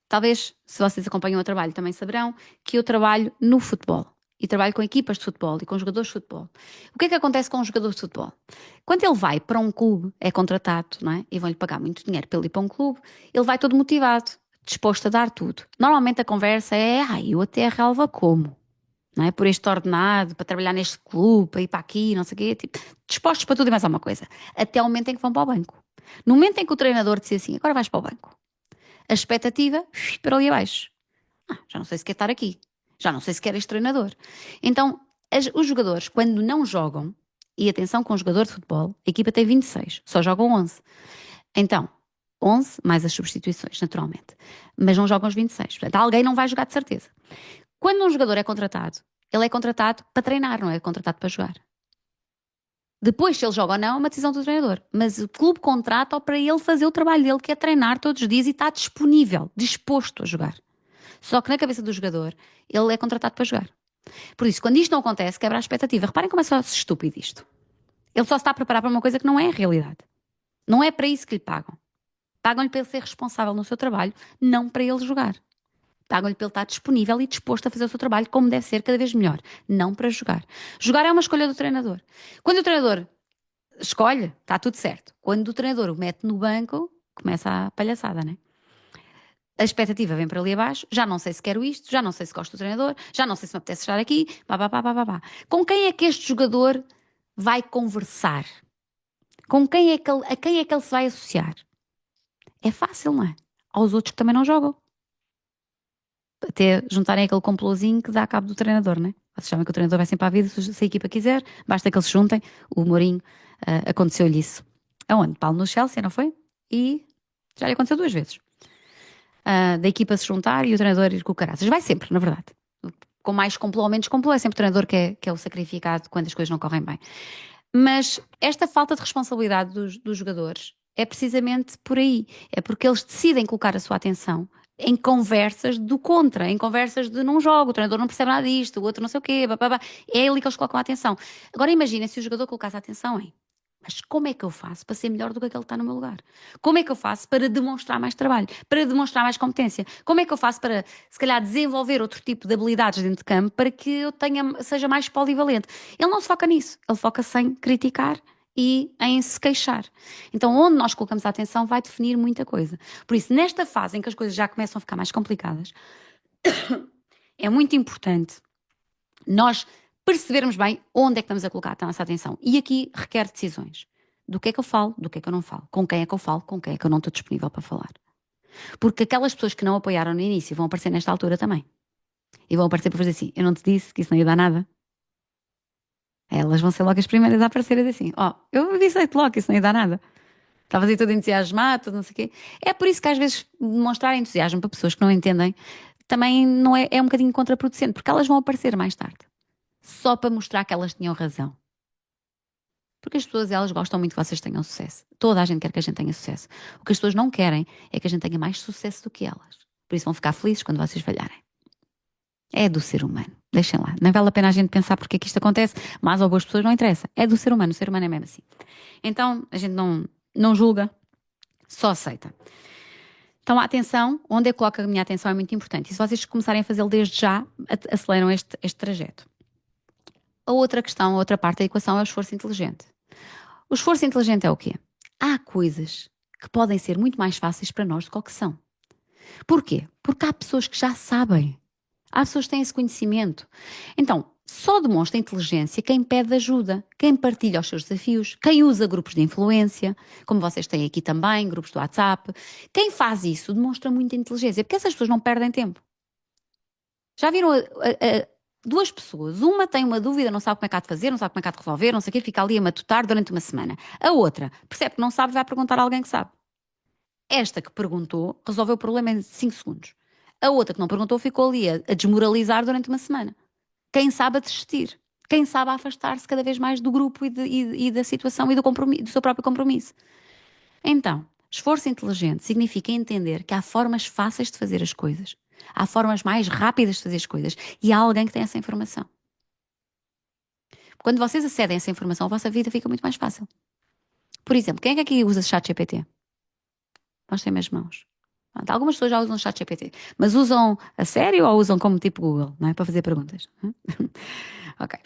Talvez, se vocês acompanham o trabalho, também saberão que eu trabalho no futebol. E trabalho com equipas de futebol e com jogadores de futebol. O que é que acontece com um jogador de futebol? Quando ele vai para um clube, é contratado, não é? E vão-lhe pagar muito dinheiro para ele ir para um clube, ele vai todo motivado, disposto a dar tudo. Normalmente a conversa é, eu até a relva como? Não é? Por este ordenado, para trabalhar neste clube, para ir para aqui, não sei o quê. Tipo, dispostos para tudo e mais alguma coisa. Até o momento em que vão para o banco. No momento em que o treinador disse assim, agora vais para o banco, a expectativa, para ali abaixo. Já não sei se quer estar aqui. Já não sei se quer este treinador. Então, os jogadores, quando não jogam, e atenção com um jogador de futebol, a equipa tem 26, só jogam 11. Então, 11 mais as substituições, naturalmente. Mas não jogam os 26. Portanto, alguém não vai jogar de certeza. Quando um jogador é contratado, ele é contratado para treinar, não é contratado para jogar. Depois, se ele joga ou não, é uma decisão do treinador. Mas o clube contrata-o para ele fazer o trabalho dele, que é treinar todos os dias e está disponível, disposto a jogar. Só que na cabeça do jogador, ele é contratado para jogar. Por isso, quando isto não acontece, quebra a expectativa. Reparem como é só estúpido isto. Ele só se está a preparar para uma coisa que não é a realidade. Não é para isso que lhe pagam. Pagam-lhe para ele ser responsável no seu trabalho, não para ele jogar. Pagam-lhe para ele estar disponível e disposto a fazer o seu trabalho como deve ser, cada vez melhor. Não para jogar. Jogar é uma escolha do treinador. Quando o treinador escolhe, está tudo certo. Quando o treinador o mete no banco, começa a palhaçada, né? A expectativa vem para ali abaixo, já não sei se quero isto, já não sei se gosto do treinador, já não sei se me apetece estar aqui, pá, pá, pá, pá, pá, pá. Com quem é que este jogador vai conversar? Com quem é que a quem é que ele se vai associar? É fácil, não é? Aos outros que também não jogam. Até juntarem aquele complôzinho que dá cabo do treinador, né? Vocês sabem que o treinador vai sempre à vida, se a equipa quiser, basta que eles se juntem. O Mourinho, aconteceu-lhe isso. Aonde? Paulo no Chelsea, não foi? E já lhe aconteceu 2 vezes. Da equipa se juntar e o treinador ir com o caraças. Vai sempre, na verdade. Com mais complô ou menos complô, é sempre o treinador que é o sacrificado quando as coisas não correm bem. Mas esta falta de responsabilidade dos jogadores é precisamente por aí. É porque eles decidem colocar a sua atenção em conversas do contra, em conversas de não jogo, o treinador não percebe nada disto, o outro não sei o quê, babá. É ali que eles colocam a atenção. Agora imagina se o jogador colocasse a atenção em mas como é que eu faço para ser melhor do que aquele que está no meu lugar? Como é que eu faço para demonstrar mais trabalho? Para demonstrar mais competência? Como é que eu faço para, se calhar, desenvolver outro tipo de habilidades dentro de campo para que eu seja mais polivalente? Ele não se foca nisso. Ele foca-se em criticar e em se queixar. Então, onde nós colocamos a atenção vai definir muita coisa. Por isso, nesta fase em que as coisas já começam a ficar mais complicadas, é muito importante nós percebermos bem onde é que estamos a colocar a nossa atenção. E aqui requer decisões. Do que é que eu falo, do que é que eu não falo. Com quem é que eu falo, com quem é que eu não estou disponível para falar. Porque aquelas pessoas que não apoiaram no início vão aparecer nesta altura também. E vão aparecer para fazer assim, eu não te disse que isso não ia dar nada. Elas vão ser logo as primeiras a aparecer e dizer assim, eu avisei-te logo que isso não ia dar nada. Estavas aí todo entusiasmado, tudo não sei o quê. É por isso que às vezes demonstrar entusiasmo para pessoas que não entendem também não é um bocadinho contraproducente, porque elas vão aparecer mais tarde. Só para mostrar que elas tinham razão. Porque as pessoas, elas gostam muito que vocês tenham sucesso. Toda a gente quer que a gente tenha sucesso. O que as pessoas não querem é que a gente tenha mais sucesso do que elas. Por isso vão ficar felizes quando vocês falharem. É do ser humano. Deixem lá. Não vale a pena a gente pensar porque é que isto acontece. Mas ou boas pessoas não interessa. É do ser humano. O ser humano é mesmo assim. Então, a gente não julga, só aceita. Então, a atenção, onde eu coloco a minha atenção é muito importante. E se vocês começarem a fazê-lo desde já, aceleram este trajeto. A outra questão, a outra parte da equação é o esforço inteligente. O esforço inteligente é o quê? Há coisas que podem ser muito mais fáceis para nós do que o que são. Porquê? Porque há pessoas que já sabem. Há pessoas que têm esse conhecimento. Então, só demonstra inteligência quem pede ajuda, quem partilha os seus desafios, quem usa grupos de influência, como vocês têm aqui também, grupos do WhatsApp. Quem faz isso demonstra muita inteligência, porque essas pessoas não perdem tempo. Já viram duas pessoas, uma tem uma dúvida, não sabe como é que há de fazer, não sabe como é que há de resolver, não sei o quê, fica ali a matutar durante uma semana. A outra percebe que não sabe, vai perguntar a alguém que sabe. Esta que perguntou resolveu o problema em 5 segundos. A outra que não perguntou ficou ali a desmoralizar durante uma semana. Quem sabe a desistir. Quem sabe a afastar-se cada vez mais do grupo e da situação e do seu próprio compromisso. Então, esforço inteligente significa entender que há formas fáceis de fazer as coisas. Há formas mais rápidas de fazer as coisas. E há alguém que tem essa informação. Quando vocês acedem a essa informação, a vossa vida fica muito mais fácil. Por exemplo, quem é que aqui usa ChatGPT? Mostrem-me as mãos. Pronto, algumas pessoas já usam ChatGPT. Mas usam a sério ou usam como tipo Google, não é? Para fazer perguntas. Ok.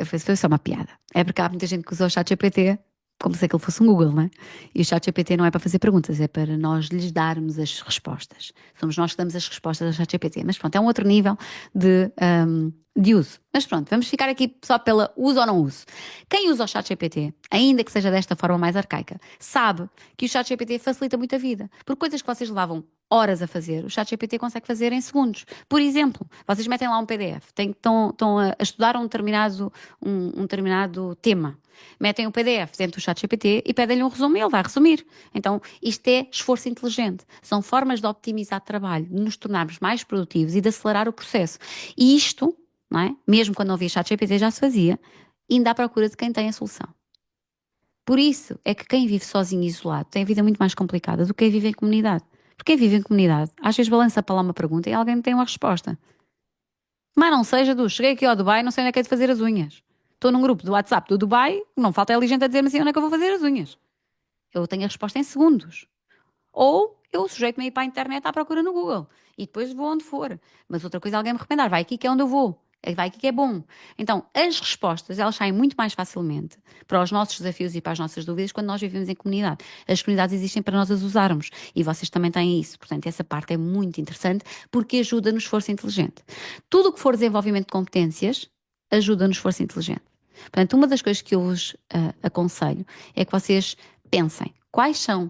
Foi só uma piada. É porque há muita gente que usa o ChatGPT como se aquilo fosse um Google, não é? E o ChatGPT não é para fazer perguntas, é para nós lhes darmos as respostas. Somos nós que damos as respostas ao ChatGPT. Mas pronto, é um outro nível de uso. Mas pronto, vamos ficar aqui só pela uso ou não uso. Quem usa o ChatGPT, ainda que seja desta forma mais arcaica, sabe que o ChatGPT facilita muito a vida. Por coisas que vocês levavam horas a fazer, o ChatGPT consegue fazer em segundos. Por exemplo, vocês metem lá um PDF, estão a estudar um determinado tema. Metem o PDF dentro do ChatGPT e pedem-lhe um resumo e ele vai resumir. Então, isto é esforço inteligente. São formas de optimizar trabalho, de nos tornarmos mais produtivos e de acelerar o processo. E isto, não é? Mesmo quando não havia ChatGPT já se fazia, ainda à procura de quem tem a solução. Por isso é que quem vive sozinho e isolado tem a vida muito mais complicada do que quem vive em comunidade. Porque quem vive em comunidade, às vezes balança para lá uma pergunta e alguém tem uma resposta. Mas não seja cheguei aqui ao Dubai, não sei onde é que é de fazer as unhas. Estou num grupo do WhatsApp do Dubai, não falta ali gente a dizer-me assim onde é que eu vou fazer as unhas. Eu tenho a resposta em segundos. Ou eu sujeito-me a ir para a internet à procura no Google e depois vou onde for. Mas outra coisa é alguém me recomendar, vai aqui que é onde eu vou. Vai aqui que é bom. Então, as respostas, elas saem muito mais facilmente para os nossos desafios e para as nossas dúvidas quando nós vivemos em comunidade. As comunidades existem para nós as usarmos e vocês também têm isso. Portanto, essa parte é muito interessante porque ajuda no esforço inteligente. Tudo o que for desenvolvimento de competências ajuda no esforço inteligente. Portanto, uma das coisas que eu vos aconselho é que vocês pensem quais são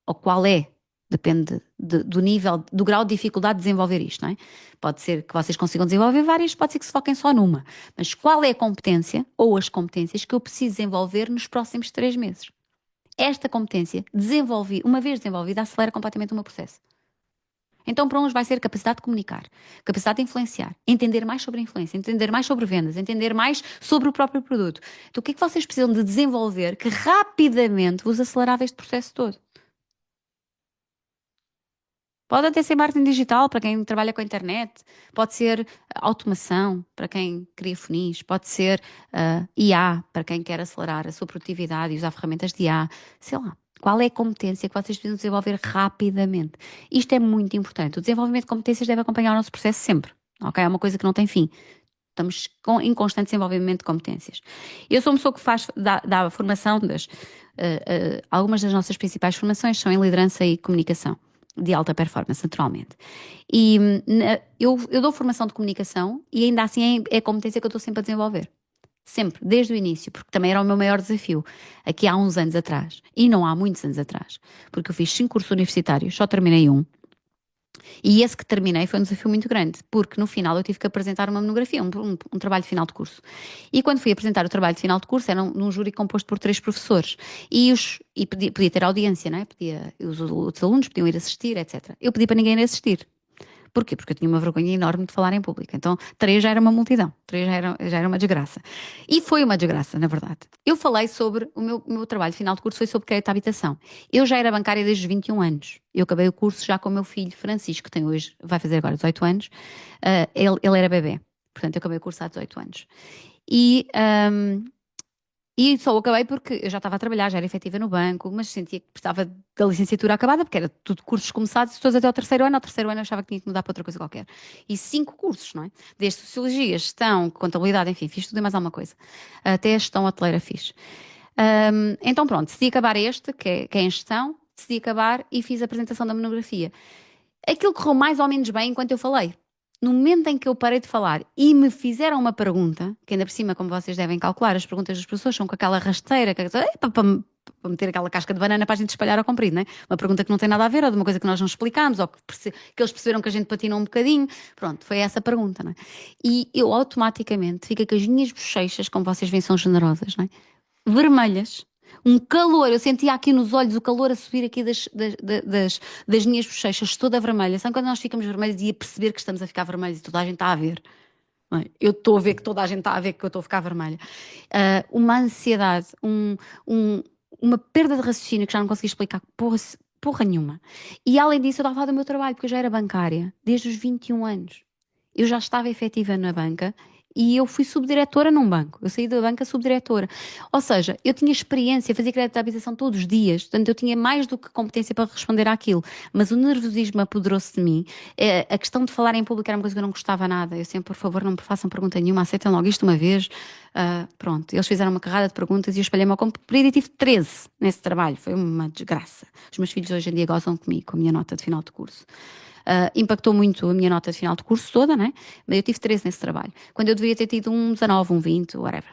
ou qual é, depende do nível, do grau de dificuldade de desenvolver isto, não é? Pode ser que vocês consigam desenvolver várias, pode ser que se foquem só numa. Mas qual é a competência ou as competências que eu preciso desenvolver nos próximos 3 meses? Esta competência, uma vez desenvolvida, acelera completamente o meu processo. Então, para uns vai ser capacidade de comunicar, capacidade de influenciar, entender mais sobre a influência, entender mais sobre vendas, entender mais sobre o próprio produto. Então, o que é que vocês precisam de desenvolver que rapidamente vos acelerava este processo todo? Pode até ser marketing digital para quem trabalha com a internet, pode ser automação para quem cria funis, pode ser IA para quem quer acelerar a sua produtividade e usar ferramentas de IA, sei lá. Qual é a competência que vocês precisam desenvolver rapidamente? Isto é muito importante. O desenvolvimento de competências deve acompanhar o nosso processo sempre, ok? É uma coisa que não tem fim. Estamos em constante desenvolvimento de competências. Eu sou uma pessoa que dá formação algumas das nossas principais formações são em liderança e comunicação de alta performance, naturalmente. E eu dou formação de comunicação e ainda assim é a competência que eu estou sempre a desenvolver. Sempre, desde o início, porque também era o meu maior desafio. Aqui há uns anos atrás, e não há muitos anos atrás, porque eu fiz 5 cursos universitários, só terminei um. E esse que terminei foi um desafio muito grande, porque no final eu tive que apresentar uma monografia, um trabalho de final de curso. E quando fui apresentar o trabalho de final de curso, era num júri composto por 3 professores. E podia ter audiência, não é? Os outros alunos podiam ir assistir, etc. Eu pedi para ninguém ir assistir. Porquê? Porque eu tinha uma vergonha enorme de falar em público. Então, 3 já era uma multidão, 3 já era uma desgraça. E foi uma desgraça, na verdade. Eu falei sobre, o meu trabalho final de curso foi sobre crédito à habitação. Eu já era bancária desde os 21 anos. Eu acabei o curso já com o meu filho Francisco, que tem hoje, vai fazer agora 18 anos. Ele era bebê. Portanto, eu acabei o curso há 18 anos. E só acabei porque eu já estava a trabalhar, já era efetiva no banco, mas sentia que precisava da licenciatura acabada, porque era tudo cursos começados, todos até ao terceiro ano. Ao terceiro ano eu achava que tinha que mudar para outra coisa qualquer. E 5 cursos, não é? Desde Sociologia, Gestão, Contabilidade, enfim, fiz tudo e mais alguma coisa. Até a Gestão Hoteleira fiz. Então pronto, decidi acabar este, que é em Gestão, decidi acabar e fiz a apresentação da monografia. Aquilo correu mais ou menos bem enquanto eu falei. No momento em que eu parei de falar e me fizeram uma pergunta, que ainda por cima, como vocês devem calcular, as perguntas das pessoas são com aquela rasteira, para meter aquela casca de banana para a gente espalhar ao comprido, não é? Uma pergunta que não tem nada a ver, ou de uma coisa que nós não explicámos, ou que eles perceberam que a gente patinou um bocadinho. Pronto, foi essa a pergunta, não é? E eu automaticamente fiquei com as minhas bochechas, como vocês veem, são generosas, não é? Vermelhas. Um calor, eu sentia aqui nos olhos o calor a subir aqui das minhas bochechas, toda vermelha. Sabe quando nós ficamos vermelhos e a perceber que estamos a ficar vermelhos e toda a gente está a ver? Não é? Eu estou a ver que toda a gente está a ver que eu estou a ficar vermelha. Uma ansiedade, uma perda de raciocínio que já não consegui explicar porra nenhuma. E além disso, eu estava a falar do meu trabalho, porque eu já era bancária desde os 21 anos. Eu já estava efetiva na banca e eu fui subdiretora num banco. Eu saí da banca subdiretora. Ou seja, eu tinha experiência, fazia crédito de habitação todos os dias, portanto eu tinha mais do que competência para responder àquilo. Mas o nervosismo apoderou-se de mim. A questão de falar em público era uma coisa que eu não gostava nada. Eu sempre, por favor, não me façam pergunta nenhuma, aceitem logo isto uma vez. Pronto, eles fizeram uma carrada de perguntas e eu espalhei-me ao comprido e tive 13 nesse trabalho. Foi uma desgraça. Os meus filhos hoje em dia gozam comigo, com a minha nota de final de curso. Impactou muito a minha nota de final de curso toda, né? Mas eu tive 13 nesse trabalho. Quando eu deveria ter tido um 19, um 20, whatever.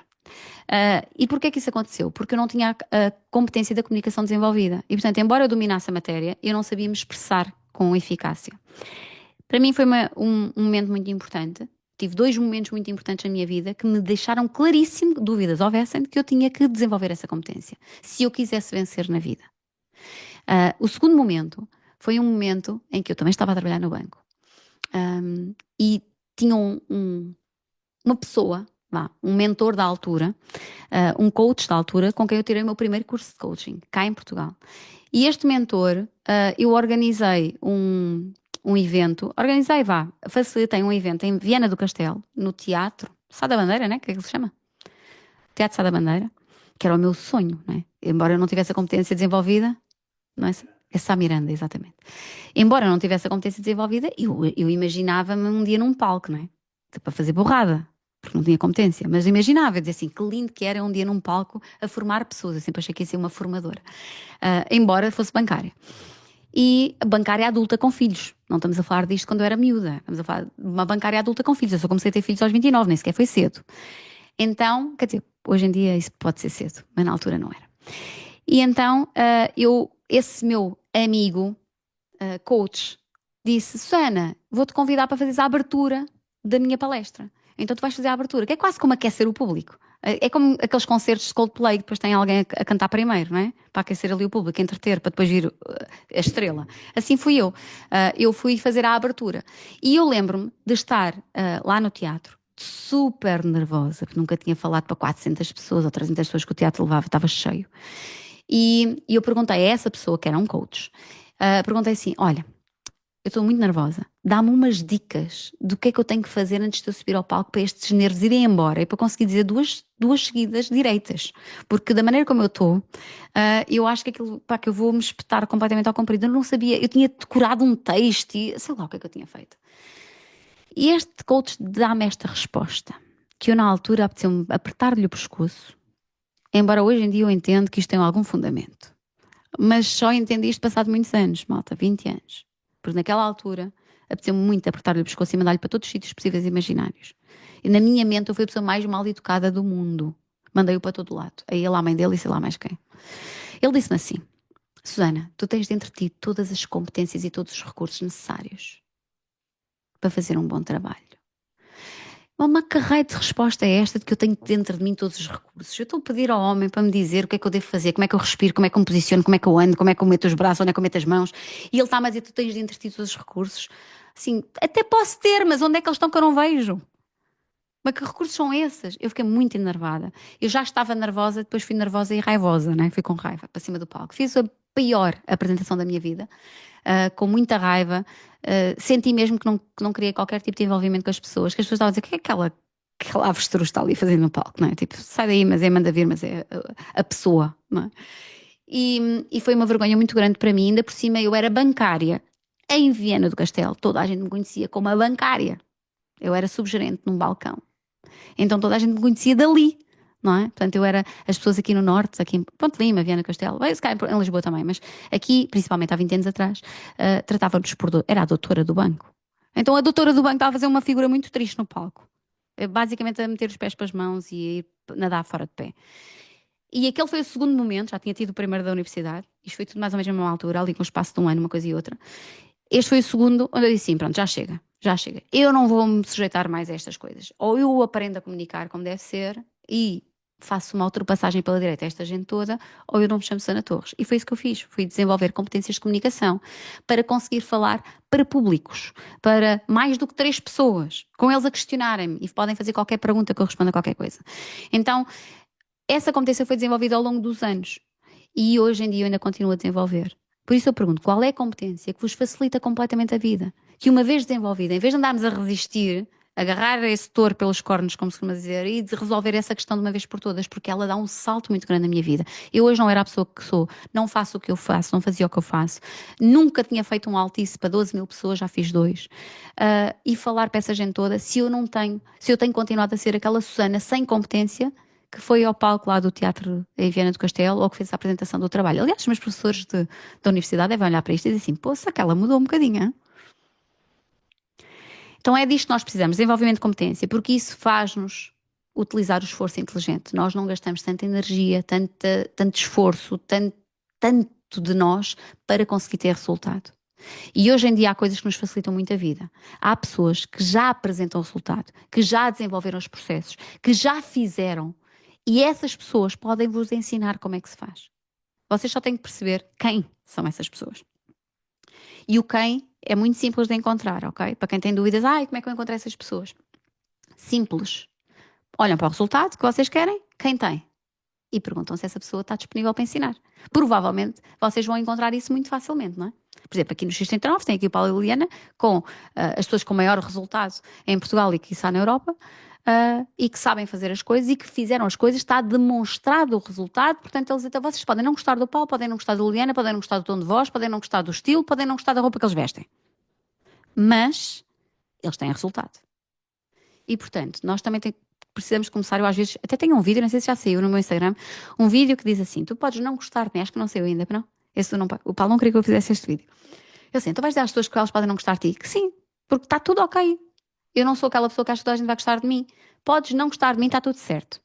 E porquê que isso aconteceu? Porque eu não tinha a competência da comunicação desenvolvida. E, portanto, embora eu dominasse a matéria, eu não sabia me expressar com eficácia. Para mim foi um momento muito importante. Tive 2 momentos muito importantes na minha vida que me deixaram claríssimo, dúvidas houvessem, de que eu tinha que desenvolver essa competência, se eu quisesse vencer na vida. O segundo momento foi um momento em que eu também estava a trabalhar no banco. E tinha uma pessoa, um mentor da altura, um coach da altura, com quem eu tirei o meu primeiro curso de coaching, cá em Portugal. E este mentor, eu organizei um evento, facilitei um evento em Viana do Castelo, no Teatro Sá da Bandeira, né? Que é que se chama? Teatro Sá da Bandeira, que era o meu sonho, né? Embora eu não tivesse a competência desenvolvida, não é? É Sá Miranda, exatamente. Embora eu não tivesse a competência desenvolvida, eu imaginava-me um dia num palco, não é? Para fazer borrada, porque não tinha competência, mas imaginava, eu dizia assim, que lindo que era um dia num palco a formar pessoas. Eu sempre achei que ia ser uma formadora, embora fosse bancária. E bancária adulta com filhos. Não estamos a falar disto quando eu era miúda. Estamos a falar de uma bancária adulta com filhos. Eu só comecei a ter filhos aos 29, nem sequer foi cedo. Então, quer dizer, hoje em dia isso pode ser cedo, mas na altura não era. E então, esse meu amigo, coach, disse: Susana, vou-te convidar para fazeres a abertura da minha palestra. Então tu vais fazer a abertura, que é quase como aquecer o público. É como aqueles concertos de Coldplay, que depois tem alguém a cantar primeiro, não é? Para aquecer ali o público, entreter, para depois vir a estrela. Assim fui eu. Eu fui fazer a abertura. E eu lembro-me de estar lá no teatro, super nervosa, porque nunca tinha falado para 400 pessoas ou 300 pessoas que o teatro levava, estava cheio. E eu perguntei a essa pessoa, que era um coach, perguntei assim: olha, eu estou muito nervosa, dá-me umas dicas do que é que eu tenho que fazer antes de eu subir ao palco para estes nervos irem embora e para conseguir dizer duas seguidas direitas. Porque da maneira como eu estou, eu acho que aquilo, pá, que eu vou me espetar completamente ao comprido. Eu não sabia, eu tinha decorado um texto e sei lá o que é que eu tinha feito. E este coach dá-me esta resposta, que eu na altura apeteceu-me apertar-lhe o pescoço, embora hoje em dia eu entendo que isto tem algum fundamento. Mas só entendi isto passado muitos anos, malta, 20 anos. Porque naquela altura apeteceu-me muito apertar-lhe o pescoço e mandar-lhe para todos os sítios possíveis e imaginários. E na minha mente eu fui a pessoa mais mal educada do mundo. Mandei-o para todo lado. Aí ele, a mãe dele e sei lá mais quem. Ele disse-me assim: Susana, tu tens dentro de ti todas as competências e todos os recursos necessários para fazer um bom trabalho. Uma carreira de resposta é esta de que eu tenho dentro de mim todos os recursos. Eu estou a pedir ao homem para me dizer o que é que eu devo fazer, como é que eu respiro, como é que eu me posiciono, como é que eu ando, como é que eu meto os braços, onde é que eu meto as mãos. E ele está-me a dizer: tu tens dentro de ti todos os recursos. Assim, até posso ter, mas onde é que eles estão que eu não vejo? Mas que recursos são esses? Eu fiquei muito enervada. Eu já estava nervosa, depois fui nervosa e raivosa, né? Fui com raiva para cima do palco. Fiz a pior apresentação da minha vida, com muita raiva. Senti mesmo que não queria qualquer tipo de envolvimento com as pessoas, que as pessoas estavam a dizer: o que é aquela avestruz está ali fazendo no palco, não é? Tipo, sai daí, mas manda vir, mas é a pessoa, não é? E foi uma vergonha muito grande para mim. Ainda por cima, eu era bancária em Viana do Castelo. Toda a gente me conhecia como a bancária. Eu era subgerente num balcão. Então toda a gente me conhecia dali, não é? Portanto, eu era as pessoas aqui no Norte, aqui em Ponte Lima, Viana do Castelo, bem, se calhar em Lisboa também, mas aqui, principalmente há 20 anos atrás, tratava-nos era a doutora do banco. Então a doutora do banco estava a fazer uma figura muito triste no palco. Basicamente a meter os pés para as mãos e a ir nadar fora de pé. E aquele foi o segundo momento, já tinha tido o primeiro da universidade, isto foi tudo mais ou menos na mesma altura, ali com o espaço de um ano, uma coisa e outra. Este foi o segundo onde eu disse: sim, pronto, já chega. Eu não vou me sujeitar mais a estas coisas. Ou eu aprendo a comunicar como deve ser e faço uma ultrapassagem pela direita a esta gente toda, ou eu não me chamo Susana Torres. E foi isso que eu fiz. Fui desenvolver competências de comunicação para conseguir falar para públicos, para mais do que 3 pessoas, com eles a questionarem-me e podem fazer qualquer pergunta que eu responda a qualquer coisa. Então, essa competência foi desenvolvida ao longo dos anos e hoje em dia eu ainda continuo a desenvolver. Por isso eu pergunto: qual é a competência que vos facilita completamente a vida? Que uma vez desenvolvida, em vez de andarmos a resistir agarrar esse touro pelos cornos, como se costuma dizer, e de resolver essa questão de uma vez por todas, porque ela dá um salto muito grande na minha vida. Eu hoje não era a pessoa que sou, não faço o que eu faço, não fazia o que eu faço, nunca tinha feito um altice para 12 mil pessoas, já fiz dois. E falar para essa gente toda, se eu tenho continuado a ser aquela Susana sem competência, que foi ao palco lá do teatro em Viana do Castelo, ou que fez a apresentação do trabalho. Aliás, os meus professores da universidade devem olhar para isto e dizer assim, poça, aquela mudou um bocadinho, hein? Então é disto que nós precisamos, desenvolvimento de competência, porque isso faz-nos utilizar o esforço inteligente. Nós não gastamos tanta energia, tanto esforço, tanto de nós para conseguir ter resultado. E hoje em dia há coisas que nos facilitam muito a vida. Há pessoas que já apresentam resultado, que já desenvolveram os processos, que já fizeram, e essas pessoas podem vos ensinar como é que se faz. Vocês só têm que perceber quem são essas pessoas. E o quem é muito simples de encontrar, ok? Para quem tem dúvidas, como é que eu encontro essas pessoas? Simples. Olham para o resultado que vocês querem, quem tem? E perguntam se essa pessoa está disponível para ensinar. Provavelmente vocês vão encontrar isso muito facilmente, não é? Por exemplo, aqui no X39 tem aqui o Paulo e a Liliana com as pessoas com maior resultado em Portugal e que está na Europa e que sabem fazer as coisas e que fizeram as coisas, está demonstrado o resultado, portanto vocês podem não gostar do Paulo, podem não gostar da Liliana, podem não gostar do tom de voz, podem não gostar do estilo, podem não gostar da roupa que eles vestem. Mas eles têm resultado. E portanto, nós também precisamos começar, eu às vezes, até tenho um vídeo, não sei se já saiu no meu Instagram, um vídeo que diz assim, tu podes não gostar de mim, acho que não saiu ainda, não? O Paulo não queria que eu fizesse este vídeo. Eu assim, tu vais dizer às pessoas que elas podem não gostar de ti? Que sim, porque está tudo ok. Eu não sou aquela pessoa que acha que toda a gente vai gostar de mim. Podes não gostar de mim, está tudo certo.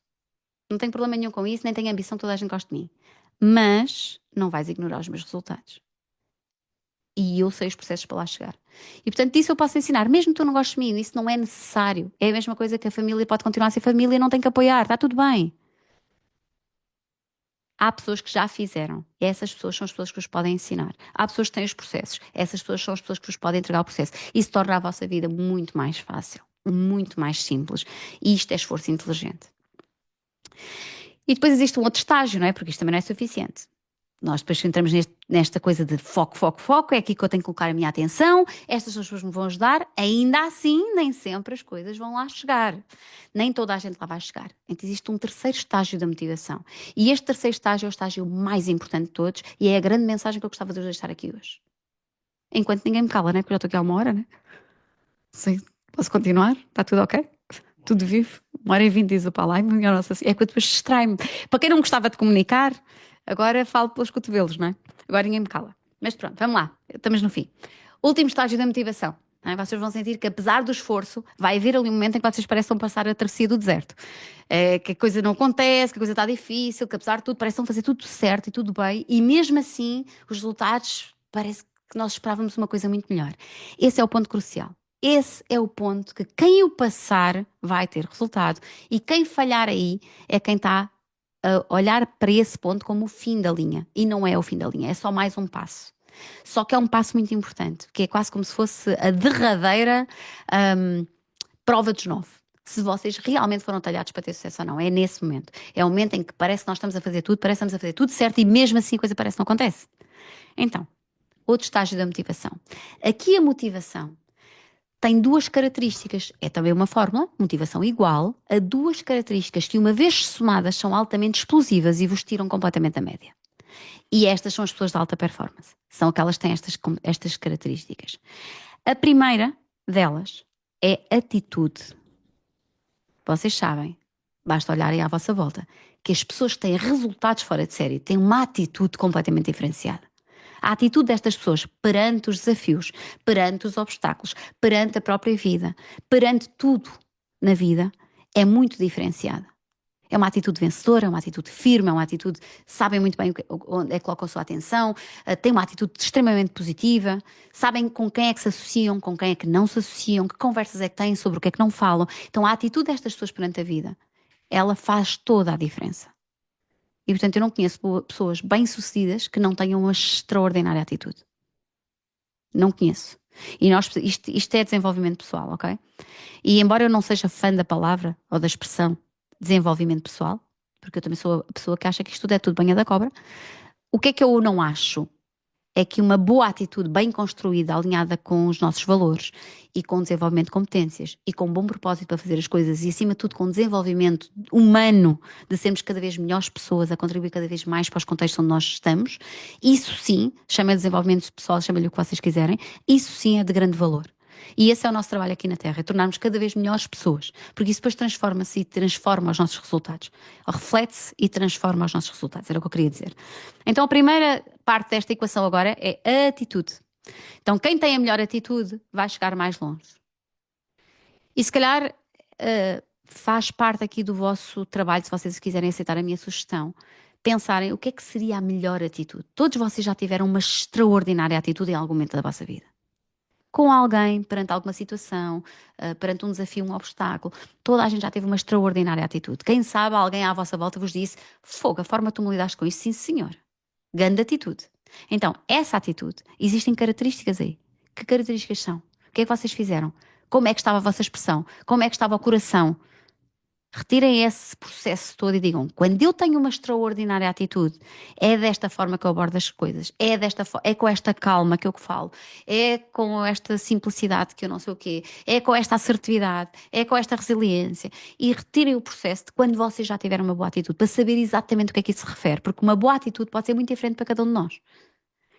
Não tenho problema nenhum com isso, nem tenho ambição que toda a gente goste de mim. Mas não vais ignorar os meus resultados. E eu sei os processos para lá chegar. E portanto, disso eu posso ensinar. Mesmo que tu não gostes de mim, isso não é necessário. É a mesma coisa que a família pode continuar a ser família e não tem que apoiar. Está tudo bem. Há pessoas que já fizeram. Essas pessoas são as pessoas que vos podem ensinar. Há pessoas que têm os processos. Essas pessoas são as pessoas que vos podem entregar o processo. Isso torna a vossa vida muito mais fácil. Muito mais simples. E isto é esforço inteligente. E depois existe um outro estágio, não é? Porque isto também não é suficiente. Nós depois entramos nesta coisa de foco, foco, foco, é aqui que eu tenho que colocar a minha atenção, estas pessoas me vão ajudar, ainda assim, nem sempre as coisas vão lá chegar. Nem toda a gente lá vai chegar. Então existe um terceiro estágio da motivação. E este terceiro estágio é o estágio mais importante de todos e é a grande mensagem que eu gostava de vos deixar aqui hoje. Enquanto ninguém me cala, né? Porque eu já estou aqui há uma hora, né? Sim. Posso continuar? Está tudo ok? Tudo vivo? 1h20 diz o Paulo. Ai, minha nossa, é que eu depois distrai-me. Para quem não gostava de comunicar, agora falo pelos cotovelos, não é? Agora ninguém me cala. Mas pronto, vamos lá. Estamos no fim. Último estágio da motivação. Não é? Vocês vão sentir que apesar do esforço, vai haver ali um momento em que vocês parecem passar a travessia do deserto. Que a coisa não acontece, que a coisa está difícil, que apesar de tudo, parecem fazer tudo certo e tudo bem. E mesmo assim, os resultados, parece que nós esperávamos uma coisa muito melhor. Esse é o ponto crucial. Esse é o ponto que quem o passar vai ter resultado. E quem falhar aí é quem está a olhar para esse ponto como o fim da linha. E não é o fim da linha, é só mais um passo. Só que é um passo muito importante, que é quase como se fosse a derradeira prova dos 9. Se vocês realmente foram talhados para ter sucesso ou não, é nesse momento. É o momento em que parece que nós estamos a fazer tudo, parece que estamos a fazer tudo certo e mesmo assim a coisa parece que não acontece. Então, outro estágio da motivação. Aqui a motivação tem duas características. É também uma fórmula, motivação igual, a duas características que, uma vez somadas, são altamente explosivas e vos tiram completamente da média. E estas são as pessoas de alta performance. São aquelas que têm estas características. A primeira delas é atitude. Vocês sabem, basta olharem à vossa volta, que as pessoas que têm resultados fora de série têm uma atitude completamente diferenciada. A atitude destas pessoas perante os desafios, perante os obstáculos, perante a própria vida, perante tudo na vida, é muito diferenciada. É uma atitude vencedora, é uma atitude firme, é uma atitude, sabem muito bem onde é que colocam a sua atenção, têm uma atitude extremamente positiva, sabem com quem é que se associam, com quem é que não se associam, que conversas é que têm, sobre o que é que não falam. Então a atitude destas pessoas perante a vida, ela faz toda a diferença. E, portanto, eu não conheço pessoas bem-sucedidas que não tenham uma extraordinária atitude. Não conheço. E isto é desenvolvimento pessoal, ok? E embora eu não seja fã da palavra ou da expressão desenvolvimento pessoal, porque eu também sou a pessoa que acha que isto tudo é tudo banha da cobra, o que é que eu não acho? é que uma boa atitude bem construída, alinhada com os nossos valores e com desenvolvimento de competências e com um bom propósito para fazer as coisas e, acima de tudo, com desenvolvimento humano, de sermos cada vez melhores pessoas, a contribuir cada vez mais para os contextos onde nós estamos, isso sim, chama desenvolvimento pessoal, chama-lhe o que vocês quiserem, isso sim é de grande valor. E esse é o nosso trabalho aqui na Terra, é tornarmos cada vez melhores pessoas, porque isso depois transforma-se e transforma os nossos resultados. Reflete-se e transforma os nossos resultados, era o que eu queria dizer. Então a primeira parte desta equação agora é a atitude. Então quem tem a melhor atitude vai chegar mais longe. E se calhar faz parte aqui do vosso trabalho, se vocês quiserem aceitar a minha sugestão, pensarem o que é que seria a melhor atitude. Todos vocês já tiveram uma extraordinária atitude em algum momento da vossa vida. Com alguém, perante alguma situação, perante um desafio, um obstáculo. Toda a gente já teve uma extraordinária atitude. Quem sabe alguém à vossa volta vos disse: fogo, a forma que tu me lidaste com isso, sim senhor. Grande atitude. Então, essa atitude, existem características aí. Que características são? O que é que vocês fizeram? Como é que estava a vossa expressão? Como é que estava o coração? Retirem esse processo todo e digam: quando eu tenho uma extraordinária atitude, é desta forma que eu abordo as coisas, é com esta calma que eu falo, é com esta simplicidade que eu não sei o quê, é com esta assertividade, é com esta resiliência. E retirem o processo de quando vocês já tiveram uma boa atitude, para saber exatamente o que é que isso se refere, porque uma boa atitude pode ser muito diferente para cada um de nós.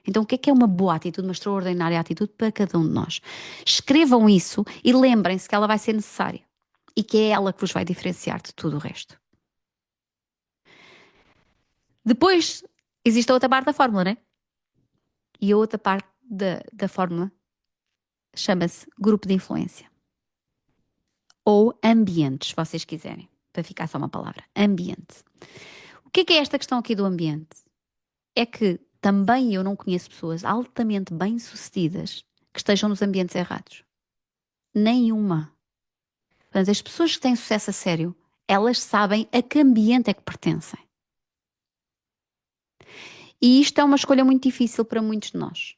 Então, o que é uma boa atitude, uma extraordinária atitude para cada um de nós? Escrevam isso e lembrem-se que ela vai ser necessária. E que é ela que vos vai diferenciar de tudo o resto. Depois, existe a outra parte da fórmula, né? E a outra parte da fórmula chama-se grupo de influência. Ou ambiente, se vocês quiserem. Para ficar só uma palavra. Ambiente. O que é esta questão aqui do ambiente? É que também eu não conheço pessoas altamente bem-sucedidas que estejam nos ambientes errados. Nenhuma. Portanto, as pessoas que têm sucesso a sério, elas sabem a que ambiente é que pertencem. E isto é uma escolha muito difícil para muitos de nós.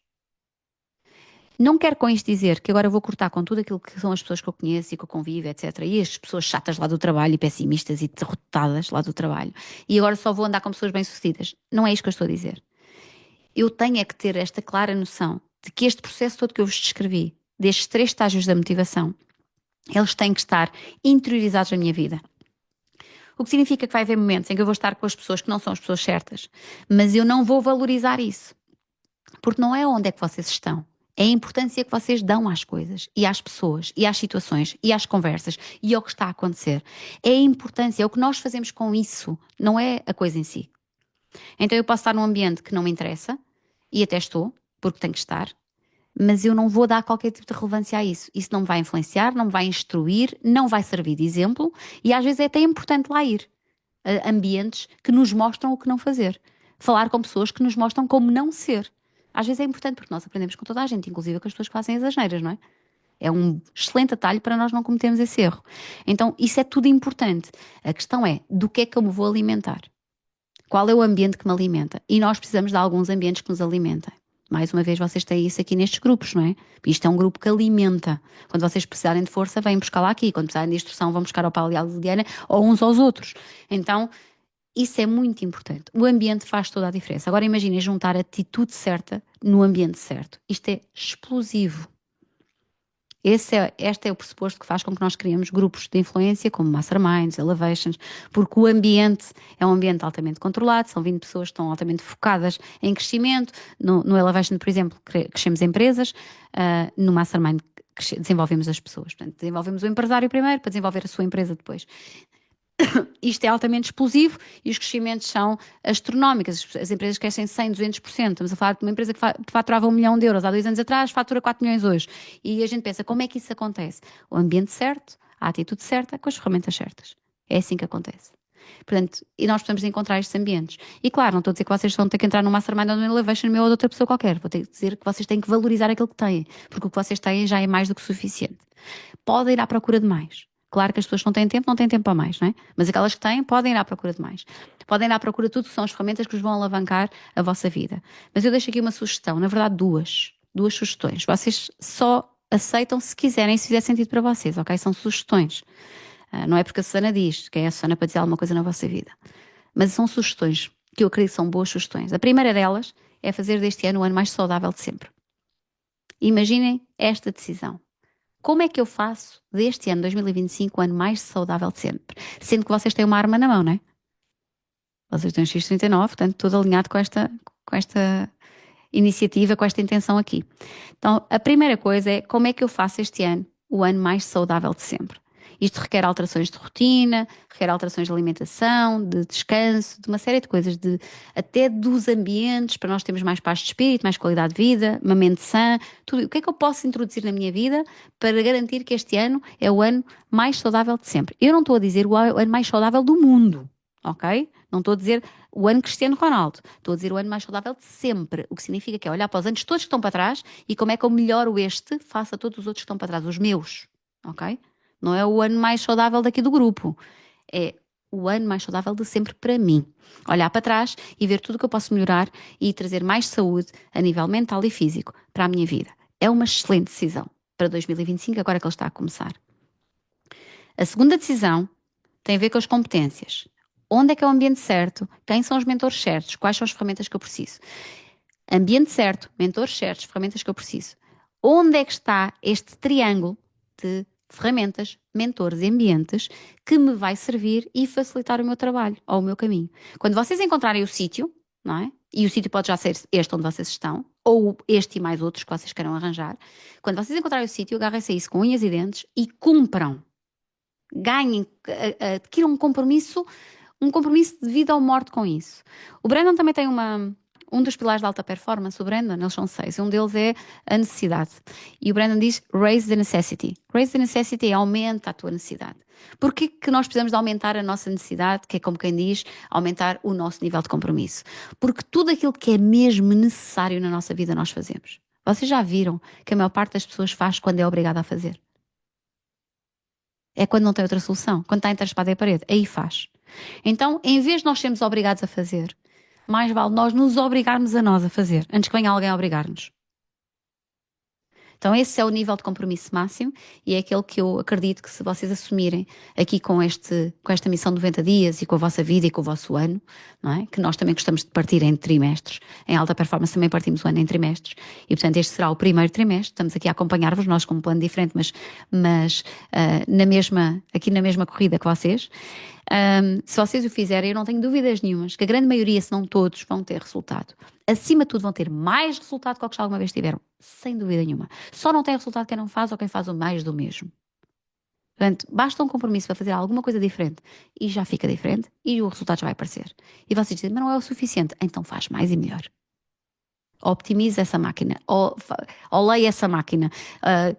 Não quero com isto dizer que agora eu vou cortar com tudo aquilo que são as pessoas que eu conheço e que eu convivo, etc. E as pessoas chatas lá do trabalho e pessimistas e derrotadas lá do trabalho. E agora só vou andar com pessoas bem-sucedidas. Não é isto que eu estou a dizer. Eu tenho é que ter esta clara noção de que este processo todo que eu vos descrevi, destes 3 estágios da motivação, eles têm que estar interiorizados na minha vida. O que significa que vai haver momentos em que eu vou estar com as pessoas que não são as pessoas certas, mas eu não vou valorizar isso. Porque não é onde é que vocês estão. É a importância que vocês dão às coisas, e às pessoas, e às situações, e às conversas, e ao que está a acontecer. É a importância, é o que nós fazemos com isso, não é a coisa em si. Então eu posso estar num ambiente que não me interessa, e até estou, porque tenho que estar, mas eu não vou dar qualquer tipo de relevância a isso. Isso não me vai influenciar, não me vai instruir, não vai servir de exemplo, e às vezes é até importante lá ir. A ambientes que nos mostram o que não fazer. Falar com pessoas que nos mostram como não ser. Às vezes é importante porque nós aprendemos com toda a gente, inclusive com as pessoas que fazem as asneiras, não é? É um excelente atalho para nós não cometermos esse erro. Então, isso é tudo importante. A questão é, do que é que eu me vou alimentar? Qual é o ambiente que me alimenta? E nós precisamos de alguns ambientes que nos alimentem. Mais uma vez, vocês têm isso aqui nestes grupos, não é? Isto é um grupo que alimenta. Quando vocês precisarem de força, vêm buscar lá aqui. Quando precisarem de instrução, vão buscar ao Paulo e à Liliana ou uns aos outros. Então, isso é muito importante. O ambiente faz toda a diferença. Agora imaginem juntar a atitude certa no ambiente certo. Isto é explosivo. Este é o pressuposto que faz com que nós criemos grupos de influência, como Masterminds, Elevations, porque o ambiente é um ambiente altamente controlado, são 20 pessoas que estão altamente focadas em crescimento. No Elevation, por exemplo, crescemos empresas, no Mastermind desenvolvemos as pessoas. Portanto, desenvolvemos o empresário primeiro para desenvolver a sua empresa depois. Isto é altamente explosivo e os crescimentos são astronómicos. As empresas crescem 100, 200%. Estamos a falar de uma empresa que faturava 1 milhão de euros há 2 anos atrás, fatura 4 milhões hoje. E a gente pensa, como é que isso acontece? O ambiente certo, a atitude certa, com as ferramentas certas. É assim que acontece. Portanto, e nós precisamos encontrar estes ambientes. E claro, não estou a dizer que vocês vão ter que entrar num Mastermind ou num Elevation meu ou de outra pessoa qualquer. Vou ter que dizer que vocês têm que valorizar aquilo que têm. Porque o que vocês têm já é mais do que suficiente. Podem ir à procura de mais. Claro que as pessoas que não têm tempo para mais, não é? Mas aquelas que têm, podem ir à procura de mais. Podem ir à procura de tudo que são as ferramentas que vos vão alavancar a vossa vida. Mas eu deixo aqui uma sugestão, na verdade duas sugestões. Vocês só aceitam se quiserem, se fizer sentido para vocês, ok? São sugestões. Não é porque a Susana diz, quem é a Susana para dizer alguma coisa na vossa vida. Mas são sugestões, que eu acredito que são boas sugestões. A primeira delas é fazer deste ano o ano mais saudável de sempre. Imaginem esta decisão. Como é que eu faço deste ano 2025 o ano mais saudável de sempre? Sendo que vocês têm uma arma na mão, não é? Vocês têm o X39, portanto, tudo alinhado com esta iniciativa, com esta intenção aqui. Então, a primeira coisa é como é que eu faço este ano o ano mais saudável de sempre. Isto requer alterações de rotina, requer alterações de alimentação, de descanso, de uma série de coisas, até dos ambientes, para nós termos mais paz de espírito, mais qualidade de vida, uma mente sã, tudo. O que é que eu posso introduzir na minha vida para garantir que este ano é o ano mais saudável de sempre? Eu não estou a dizer o ano mais saudável do mundo, ok? Não estou a dizer o ano Cristiano Ronaldo, estou a dizer o ano mais saudável de sempre, o que significa que é olhar para os anos todos que estão para trás e como é que eu melhoro este face a todos os outros que estão para trás, os meus, ok? Não é o ano mais saudável daqui do grupo, é o ano mais saudável de sempre para mim. Olhar para trás e ver tudo o que eu posso melhorar e trazer mais saúde a nível mental e físico para a minha vida. É uma excelente decisão para 2025, agora que ele está a começar. A segunda decisão tem a ver com as competências. Onde é que é o ambiente certo? Quem são os mentores certos? Quais são as ferramentas que eu preciso? Ambiente certo, mentores certos, ferramentas que eu preciso. Onde é que está este triângulo de ferramentas, mentores e ambientes que me vai servir e facilitar o meu trabalho ou o meu caminho? Quando vocês encontrarem o sítio, não é? E o sítio pode já ser este onde vocês estão, ou este e mais outros que vocês queiram arranjar. Quando vocês encontrarem o sítio, agarrem-se a isso com unhas e dentes e cumpram. Ganhem, adquiram um compromisso de vida ou morte com isso. O Brandon também tem um dos pilares da alta performance, o Brandon, eles são 6, um deles é a necessidade. E o Brandon diz, raise the necessity. Raise the necessity é aumenta a tua necessidade. Porquê que nós precisamos de aumentar a nossa necessidade, que é como quem diz, aumentar o nosso nível de compromisso? Porque tudo aquilo que é mesmo necessário na nossa vida nós fazemos. Vocês já viram que a maior parte das pessoas faz quando é obrigada a fazer? É quando não tem outra solução, quando está entre a espada e a parede, aí faz. Então, em vez de nós sermos obrigados a fazer, mais vale nós nos obrigarmos a nós a fazer, antes que venha alguém a obrigar-nos. Então esse é o nível de compromisso máximo e é aquele que eu acredito que se vocês assumirem aqui com esta missão de 90 dias e com a vossa vida e com o vosso ano, não é? Que nós também gostamos de partir em trimestres, em alta performance também partimos o ano em trimestres e portanto este será o primeiro trimestre, estamos aqui a acompanhar-vos, nós com um plano diferente, mas aqui na mesma corrida que vocês. Se vocês o fizerem, eu não tenho dúvidas nenhumas que a grande maioria, se não todos, vão ter resultado. Acima de tudo, vão ter mais resultado que o que já alguma vez tiveram, sem dúvida nenhuma. Só não tem resultado quem não faz ou quem faz o mais do mesmo. Portanto, basta um compromisso para fazer alguma coisa diferente e já fica diferente e o resultado já vai aparecer. E vocês dizem, mas não é o suficiente, então faz mais e melhor. Optimiza essa máquina, oleia essa máquina,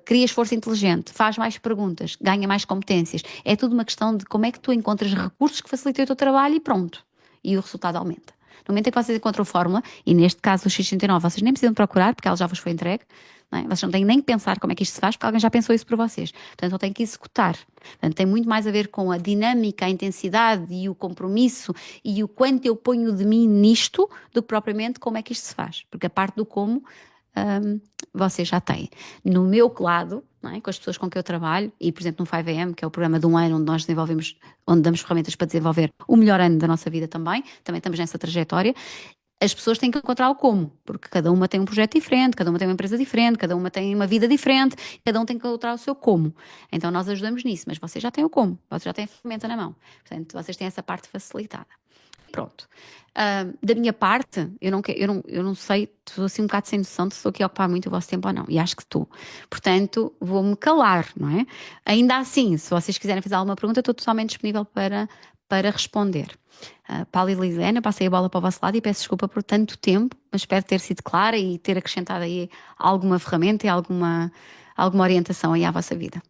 cria esforço inteligente, faz mais perguntas, ganha mais competências. É tudo uma questão de como é que tu encontras recursos que facilitem o teu trabalho e pronto. E o resultado aumenta. No momento em que vocês encontram a fórmula, e neste caso o X39, vocês nem precisam procurar porque ela já vos foi entregue, não é? Vocês não têm nem que pensar como é que isto se faz porque alguém já pensou isso por vocês. Portanto, não têm que executar. Portanto, tem muito mais a ver com a dinâmica, a intensidade e o compromisso e o quanto eu ponho de mim nisto do que propriamente como é que isto se faz. Porque a parte do como vocês já têm. No meu lado, não é? Com as pessoas com quem eu trabalho, e por exemplo no 5am, que é o programa de um ano onde nós desenvolvemos, onde damos ferramentas para desenvolver o melhor ano da nossa vida também estamos nessa trajetória. As pessoas têm que encontrar o como, porque cada uma tem um projeto diferente, cada uma tem uma empresa diferente, cada uma tem uma vida diferente, cada um tem que encontrar o seu como. Então nós ajudamos nisso, mas vocês já têm o como, vocês já têm a ferramenta na mão. Portanto, vocês têm essa parte facilitada. Pronto. Da minha parte, eu não sei, estou assim um bocado sem noção de se estou aqui a ocupar muito o vosso tempo ou não, e acho que estou. Portanto, vou-me calar, não é? Ainda assim, se vocês quiserem fazer alguma pergunta, estou totalmente disponível para responder. Paulo e Liliana, passei a bola para o vosso lado e peço desculpa por tanto tempo, mas espero ter sido clara e ter acrescentado aí alguma ferramenta e alguma orientação aí à vossa vida.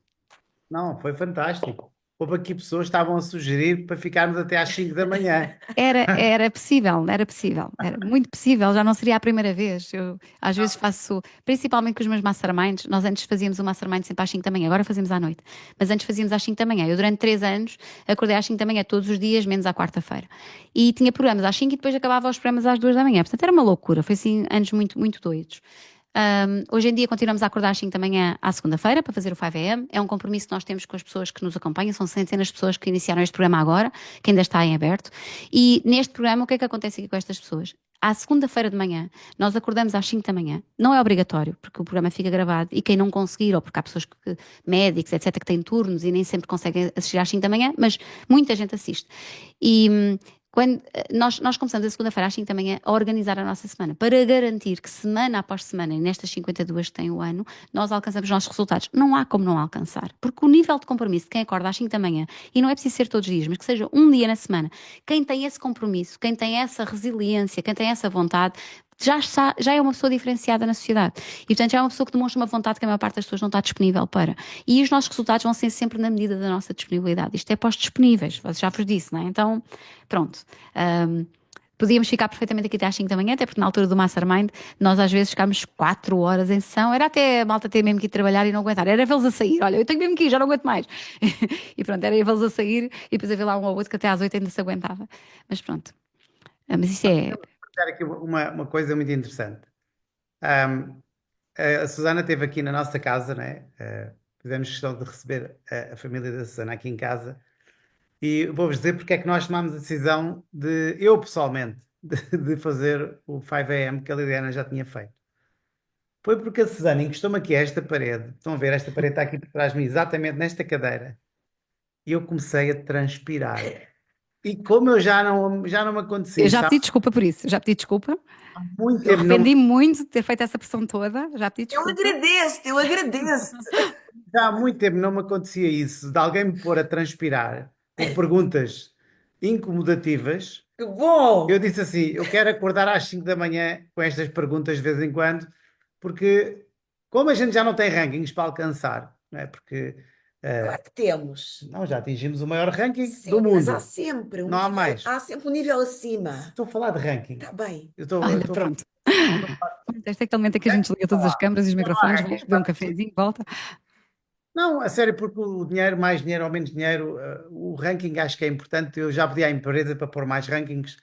Não, foi fantástico. Houve aqui pessoas que estavam a sugerir para ficarmos até às 5 da manhã. Era possível, era muito possível, já não seria a primeira vez. Eu às vezes faço, principalmente com os meus masterminds, nós antes fazíamos o mastermind sempre às 5 da manhã, agora fazemos à noite, mas antes fazíamos às 5 da manhã. Eu durante 3 anos acordei às 5 da manhã todos os dias, menos à quarta-feira. E tinha programas às 5 e depois acabava os programas às 2 da manhã, portanto era uma loucura, foi assim anos muito, muito doidos. Hoje em dia continuamos a acordar às 5 da manhã à segunda-feira para fazer o 5am. É um compromisso que nós temos com as pessoas que nos acompanham. São centenas de pessoas que iniciaram este programa agora, que ainda está em aberto. E neste programa, o que é que acontece aqui com estas pessoas? À segunda-feira de manhã, nós acordamos às 5 da manhã. Não é obrigatório, porque o programa fica gravado e quem não conseguir, ou porque há pessoas, médicos, etc., que têm turnos e nem sempre conseguem assistir às 5 da manhã, mas muita gente assiste. E quando nós começamos a segunda-feira às 5 da manhã a organizar a nossa semana, para garantir que semana após semana, e nestas 52 que tem o ano, nós alcançamos os nossos resultados. Não há como não alcançar, porque o nível de compromisso de quem acorda às 5 da manhã, e não é preciso ser todos os dias, mas que seja um dia na semana, quem tem esse compromisso, quem tem essa resiliência, quem tem essa vontade, já é uma pessoa diferenciada na sociedade. E, portanto, já é uma pessoa que demonstra uma vontade que a maior parte das pessoas não está disponível para. E os nossos resultados vão ser sempre na medida da nossa disponibilidade. Isto é para os disponíveis, já vos disse, não é? Então, pronto. Podíamos ficar perfeitamente aqui até às 5 da manhã, até porque na altura do Mastermind nós às vezes ficámos 4 horas em sessão, era até a malta ter mesmo que ir trabalhar e não aguentar, era vê-los a sair, olha, eu tenho mesmo que ir, já não aguento mais. E pronto, era vê-los a sair e depois haver lá um ou outro que até às 8 ainda se aguentava. Mas pronto, mas isto é... Vou dar aqui uma coisa muito interessante. Ahm, a Susana esteve aqui na nossa casa, né? Fizemos questão de receber a família da Susana aqui em casa. E vou-vos dizer porque é que nós tomámos a decisão de, eu pessoalmente, de fazer o 5 a.m. que a Liliana já tinha feito. Foi porque a Susana encostou-me aqui a esta parede. Estão a ver, esta parede está aqui por trás de mim, exatamente nesta cadeira. E eu comecei a transpirar. E como eu já não me acontecia Eu isso já há pedi desculpa por isso, já pedi desculpa. muito Eu tempo, não, arrependi-me muito de ter feito essa pressão toda, já pedi Eu desculpa. agradeço-te, eu agradeço-te. já há muito tempo não me acontecia isso, de alguém me pôr a transpirar com perguntas incomodativas. Que Eu bom! disse assim: eu quero acordar às 5 da manhã com estas perguntas de vez em quando, porque como a gente já não tem rankings para alcançar, não é? Porque Claro que temos. não, já atingimos o maior ranking do Sim, mas há mundo, sempre um não há nível, mais. há sempre um nível acima. Estou a falar de ranking. Está bem. Eu Olha, estou a falar pronto. Este é aquele momento em que a gente desliga todas as câmaras e os não há microfones, ranking. vais beber um cafezinho, volta. Não, a sério, porque o dinheiro, mais dinheiro ou menos dinheiro, o ranking acho que é importante. Eu já pedi à empresa para pôr mais rankings,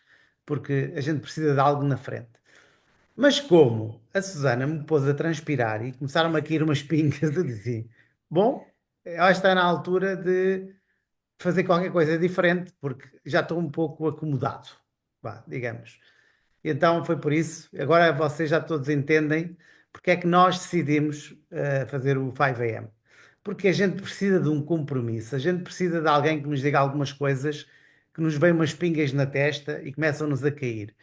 porque a gente precisa de algo na frente. Mas como a Susana me pôs a transpirar e começaram-me a cair umas pingas, eu disse, assim, bom, eu acho que está na altura de fazer qualquer coisa diferente, porque já estou um pouco acomodado, vá, digamos. Então foi por isso. Agora vocês já todos entendem porque é que nós decidimos fazer o 5 a.m. Porque a gente precisa de um compromisso, a gente precisa de alguém que nos diga algumas coisas, que nos vem umas pingas na testa e começam-nos a cair.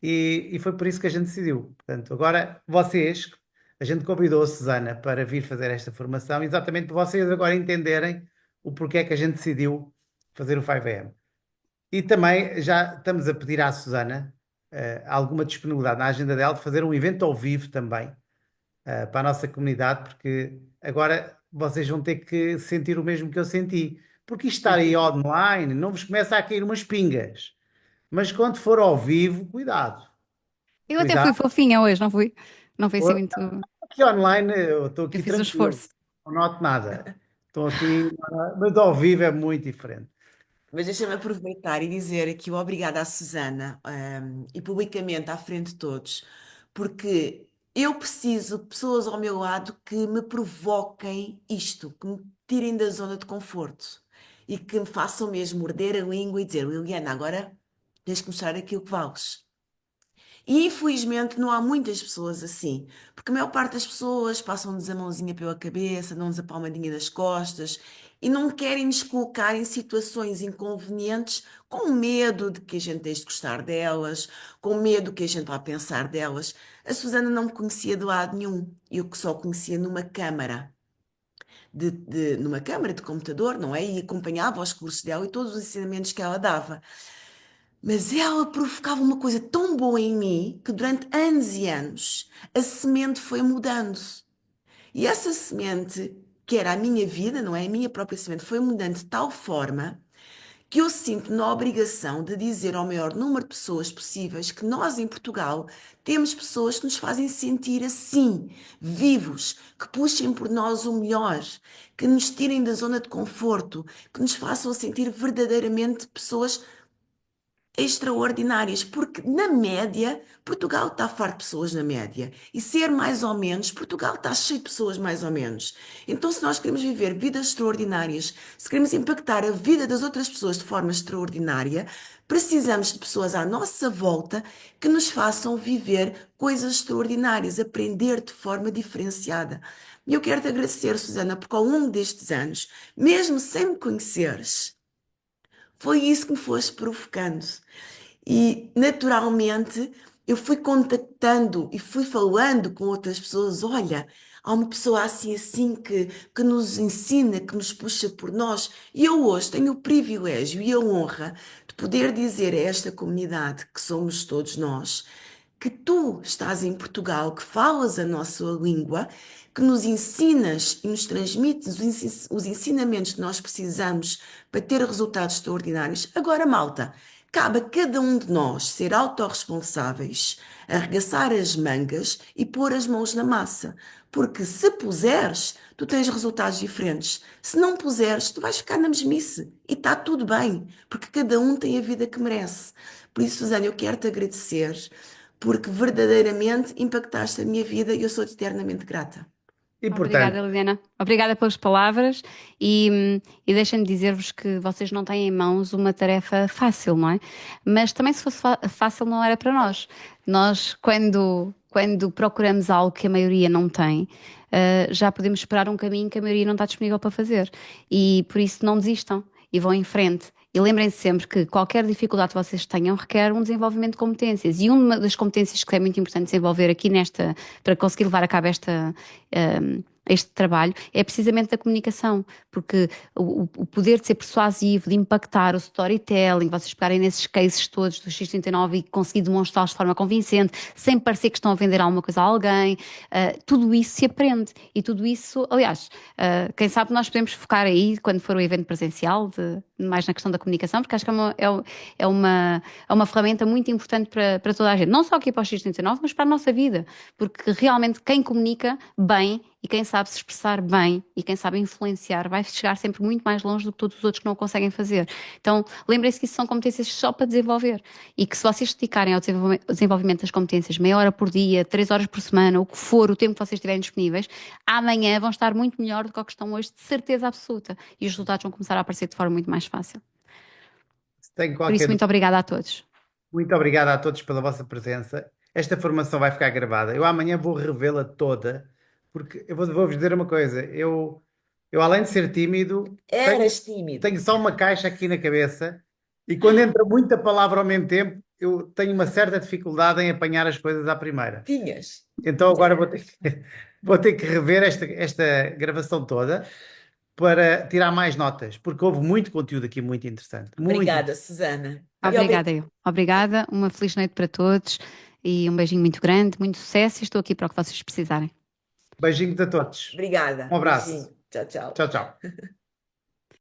E foi por isso que a gente decidiu. Portanto, agora vocês, a gente convidou a Susana para vir fazer esta formação, exatamente para vocês agora entenderem o porquê é que a gente decidiu fazer o 5 a.m. E também já estamos a pedir à Susana alguma disponibilidade na agenda dela de fazer um evento ao vivo também para a nossa comunidade, porque agora vocês vão ter que sentir o mesmo que eu senti. Porque isto estar aí online não vos começa a cair umas pingas. Mas quando for ao vivo, cuidado. Eu até fui Cuidado. fofinha hoje, não fui? Não foi assim muito. Aqui online eu estou Eu aqui fiz o tranquilo, esforço. não noto nada. Estou aqui, mas ao vivo é muito diferente. Mas deixa-me aproveitar e dizer aqui o obrigada à Susana, e publicamente à frente de todos, porque eu preciso de pessoas ao meu lado que me provoquem isto, que me tirem da zona de conforto e que me façam mesmo morder a língua e dizer, Liliana, agora tens que mostrar aquilo que vales. E infelizmente não há muitas pessoas assim, porque a maior parte das pessoas passam-nos a mãozinha pela cabeça, dão-nos a palmadinha nas costas e não querem nos colocar em situações inconvenientes com medo de que a gente deixe de gostar delas, com medo que a gente vá pensar delas. A Susana não me conhecia de lado nenhum, eu que só conhecia numa câmara. Numa câmara de computador, não é? E acompanhava os cursos dela e todos os ensinamentos que ela dava. Mas ela provocava uma coisa tão boa em mim que durante anos e anos a semente foi mudando. E essa semente, que era a minha vida, não é? A minha própria semente, foi mudando de tal forma que eu sinto na obrigação de dizer ao maior número de pessoas possíveis que nós em Portugal temos pessoas que nos fazem sentir assim, vivos, que puxem por nós o melhor, que nos tirem da zona de conforto, que nos façam sentir verdadeiramente pessoas extraordinárias, porque na média, Portugal está farto de pessoas na média. E ser mais ou menos, Portugal está cheio de pessoas mais ou menos. Então, se nós queremos viver vidas extraordinárias, se queremos impactar a vida das outras pessoas de forma extraordinária, precisamos de pessoas à nossa volta que nos façam viver coisas extraordinárias, aprender de forma diferenciada. E eu quero te agradecer, Susana, porque ao longo destes anos, mesmo sem me conheceres, foi isso que me foste provocando. E naturalmente eu fui contactando e fui falando com outras pessoas. Olha, há uma pessoa assim assim que nos ensina, que nos puxa por nós. E eu hoje tenho o privilégio e a honra de poder dizer a esta comunidade, que somos todos nós, que tu estás em Portugal, que falas a nossa língua, que nos ensinas e nos transmites os ensinamentos que nós precisamos para ter resultados extraordinários. Agora, malta, cabe a cada um de nós ser autorresponsáveis, arregaçar as mangas e pôr as mãos na massa. Porque se puseres, tu tens resultados diferentes. Se não puseres, tu vais ficar na mesmice. E está tudo bem, porque cada um tem a vida que merece. Por isso, Susana, eu quero te agradecer, porque verdadeiramente impactaste a minha vida e eu sou-te eternamente grata. E Obrigada, portanto, Liliana. Obrigada pelas palavras e deixem-me dizer-vos que vocês não têm em mãos uma tarefa fácil, não é? Mas também se fosse fácil não era para nós. Nós, quando procuramos algo que a maioria não tem, já podemos esperar um caminho que a maioria não está disponível para fazer. E por isso não desistam e vão em frente. E lembrem-se sempre que qualquer dificuldade que vocês tenham requer um desenvolvimento de competências. E uma das competências que é muito importante desenvolver aqui para conseguir levar a cabo este trabalho é precisamente a comunicação, porque o poder de ser persuasivo, de impactar, o storytelling, vocês pegarem nesses cases todos do X39 e conseguir demonstrá-los de forma convincente, sem parecer que estão a vender alguma coisa a alguém, tudo isso se aprende. E tudo isso, aliás, quem sabe nós podemos focar aí, quando for o evento presencial, mais na questão da comunicação, porque acho que é uma ferramenta muito importante para toda a gente, não só aqui para o X39, mas para a nossa vida, porque realmente quem comunica bem e quem sabe se expressar bem e quem sabe influenciar vai chegar sempre muito mais longe do que todos os outros que não o conseguem fazer. Então, lembrem-se que isso são competências só para desenvolver e que se vocês dedicarem ao desenvolvimento das competências meia hora por dia, 3 horas por semana, o que for, o tempo que vocês tiverem disponíveis, amanhã vão estar muito melhor do que o que estão hoje, de certeza absoluta. E os resultados vão começar a aparecer de forma muito mais fácil. se tem Por isso, qualquer muito obrigada a todos. Muito obrigado a todos pela vossa presença. Esta formação vai ficar gravada. Eu amanhã vou revê-la toda, porque vou-vos dizer uma coisa. Eu, além de ser tímido, Eras tímido. tenho só uma caixa aqui na cabeça e quando entra muita palavra ao mesmo tempo, eu tenho uma certa dificuldade em apanhar as coisas à primeira. Tinhas. Então agora vou ter que rever esta gravação toda para tirar mais notas, porque houve muito conteúdo aqui muito interessante. Muito. Obrigada, Susana. E Obrigada eu. Obrigada, uma feliz noite para todos e um beijinho muito grande, muito sucesso e estou aqui para o que vocês precisarem. Beijinhos a todos. obrigada. Um abraço. Beijinho. Tchau, tchau. Tchau, tchau.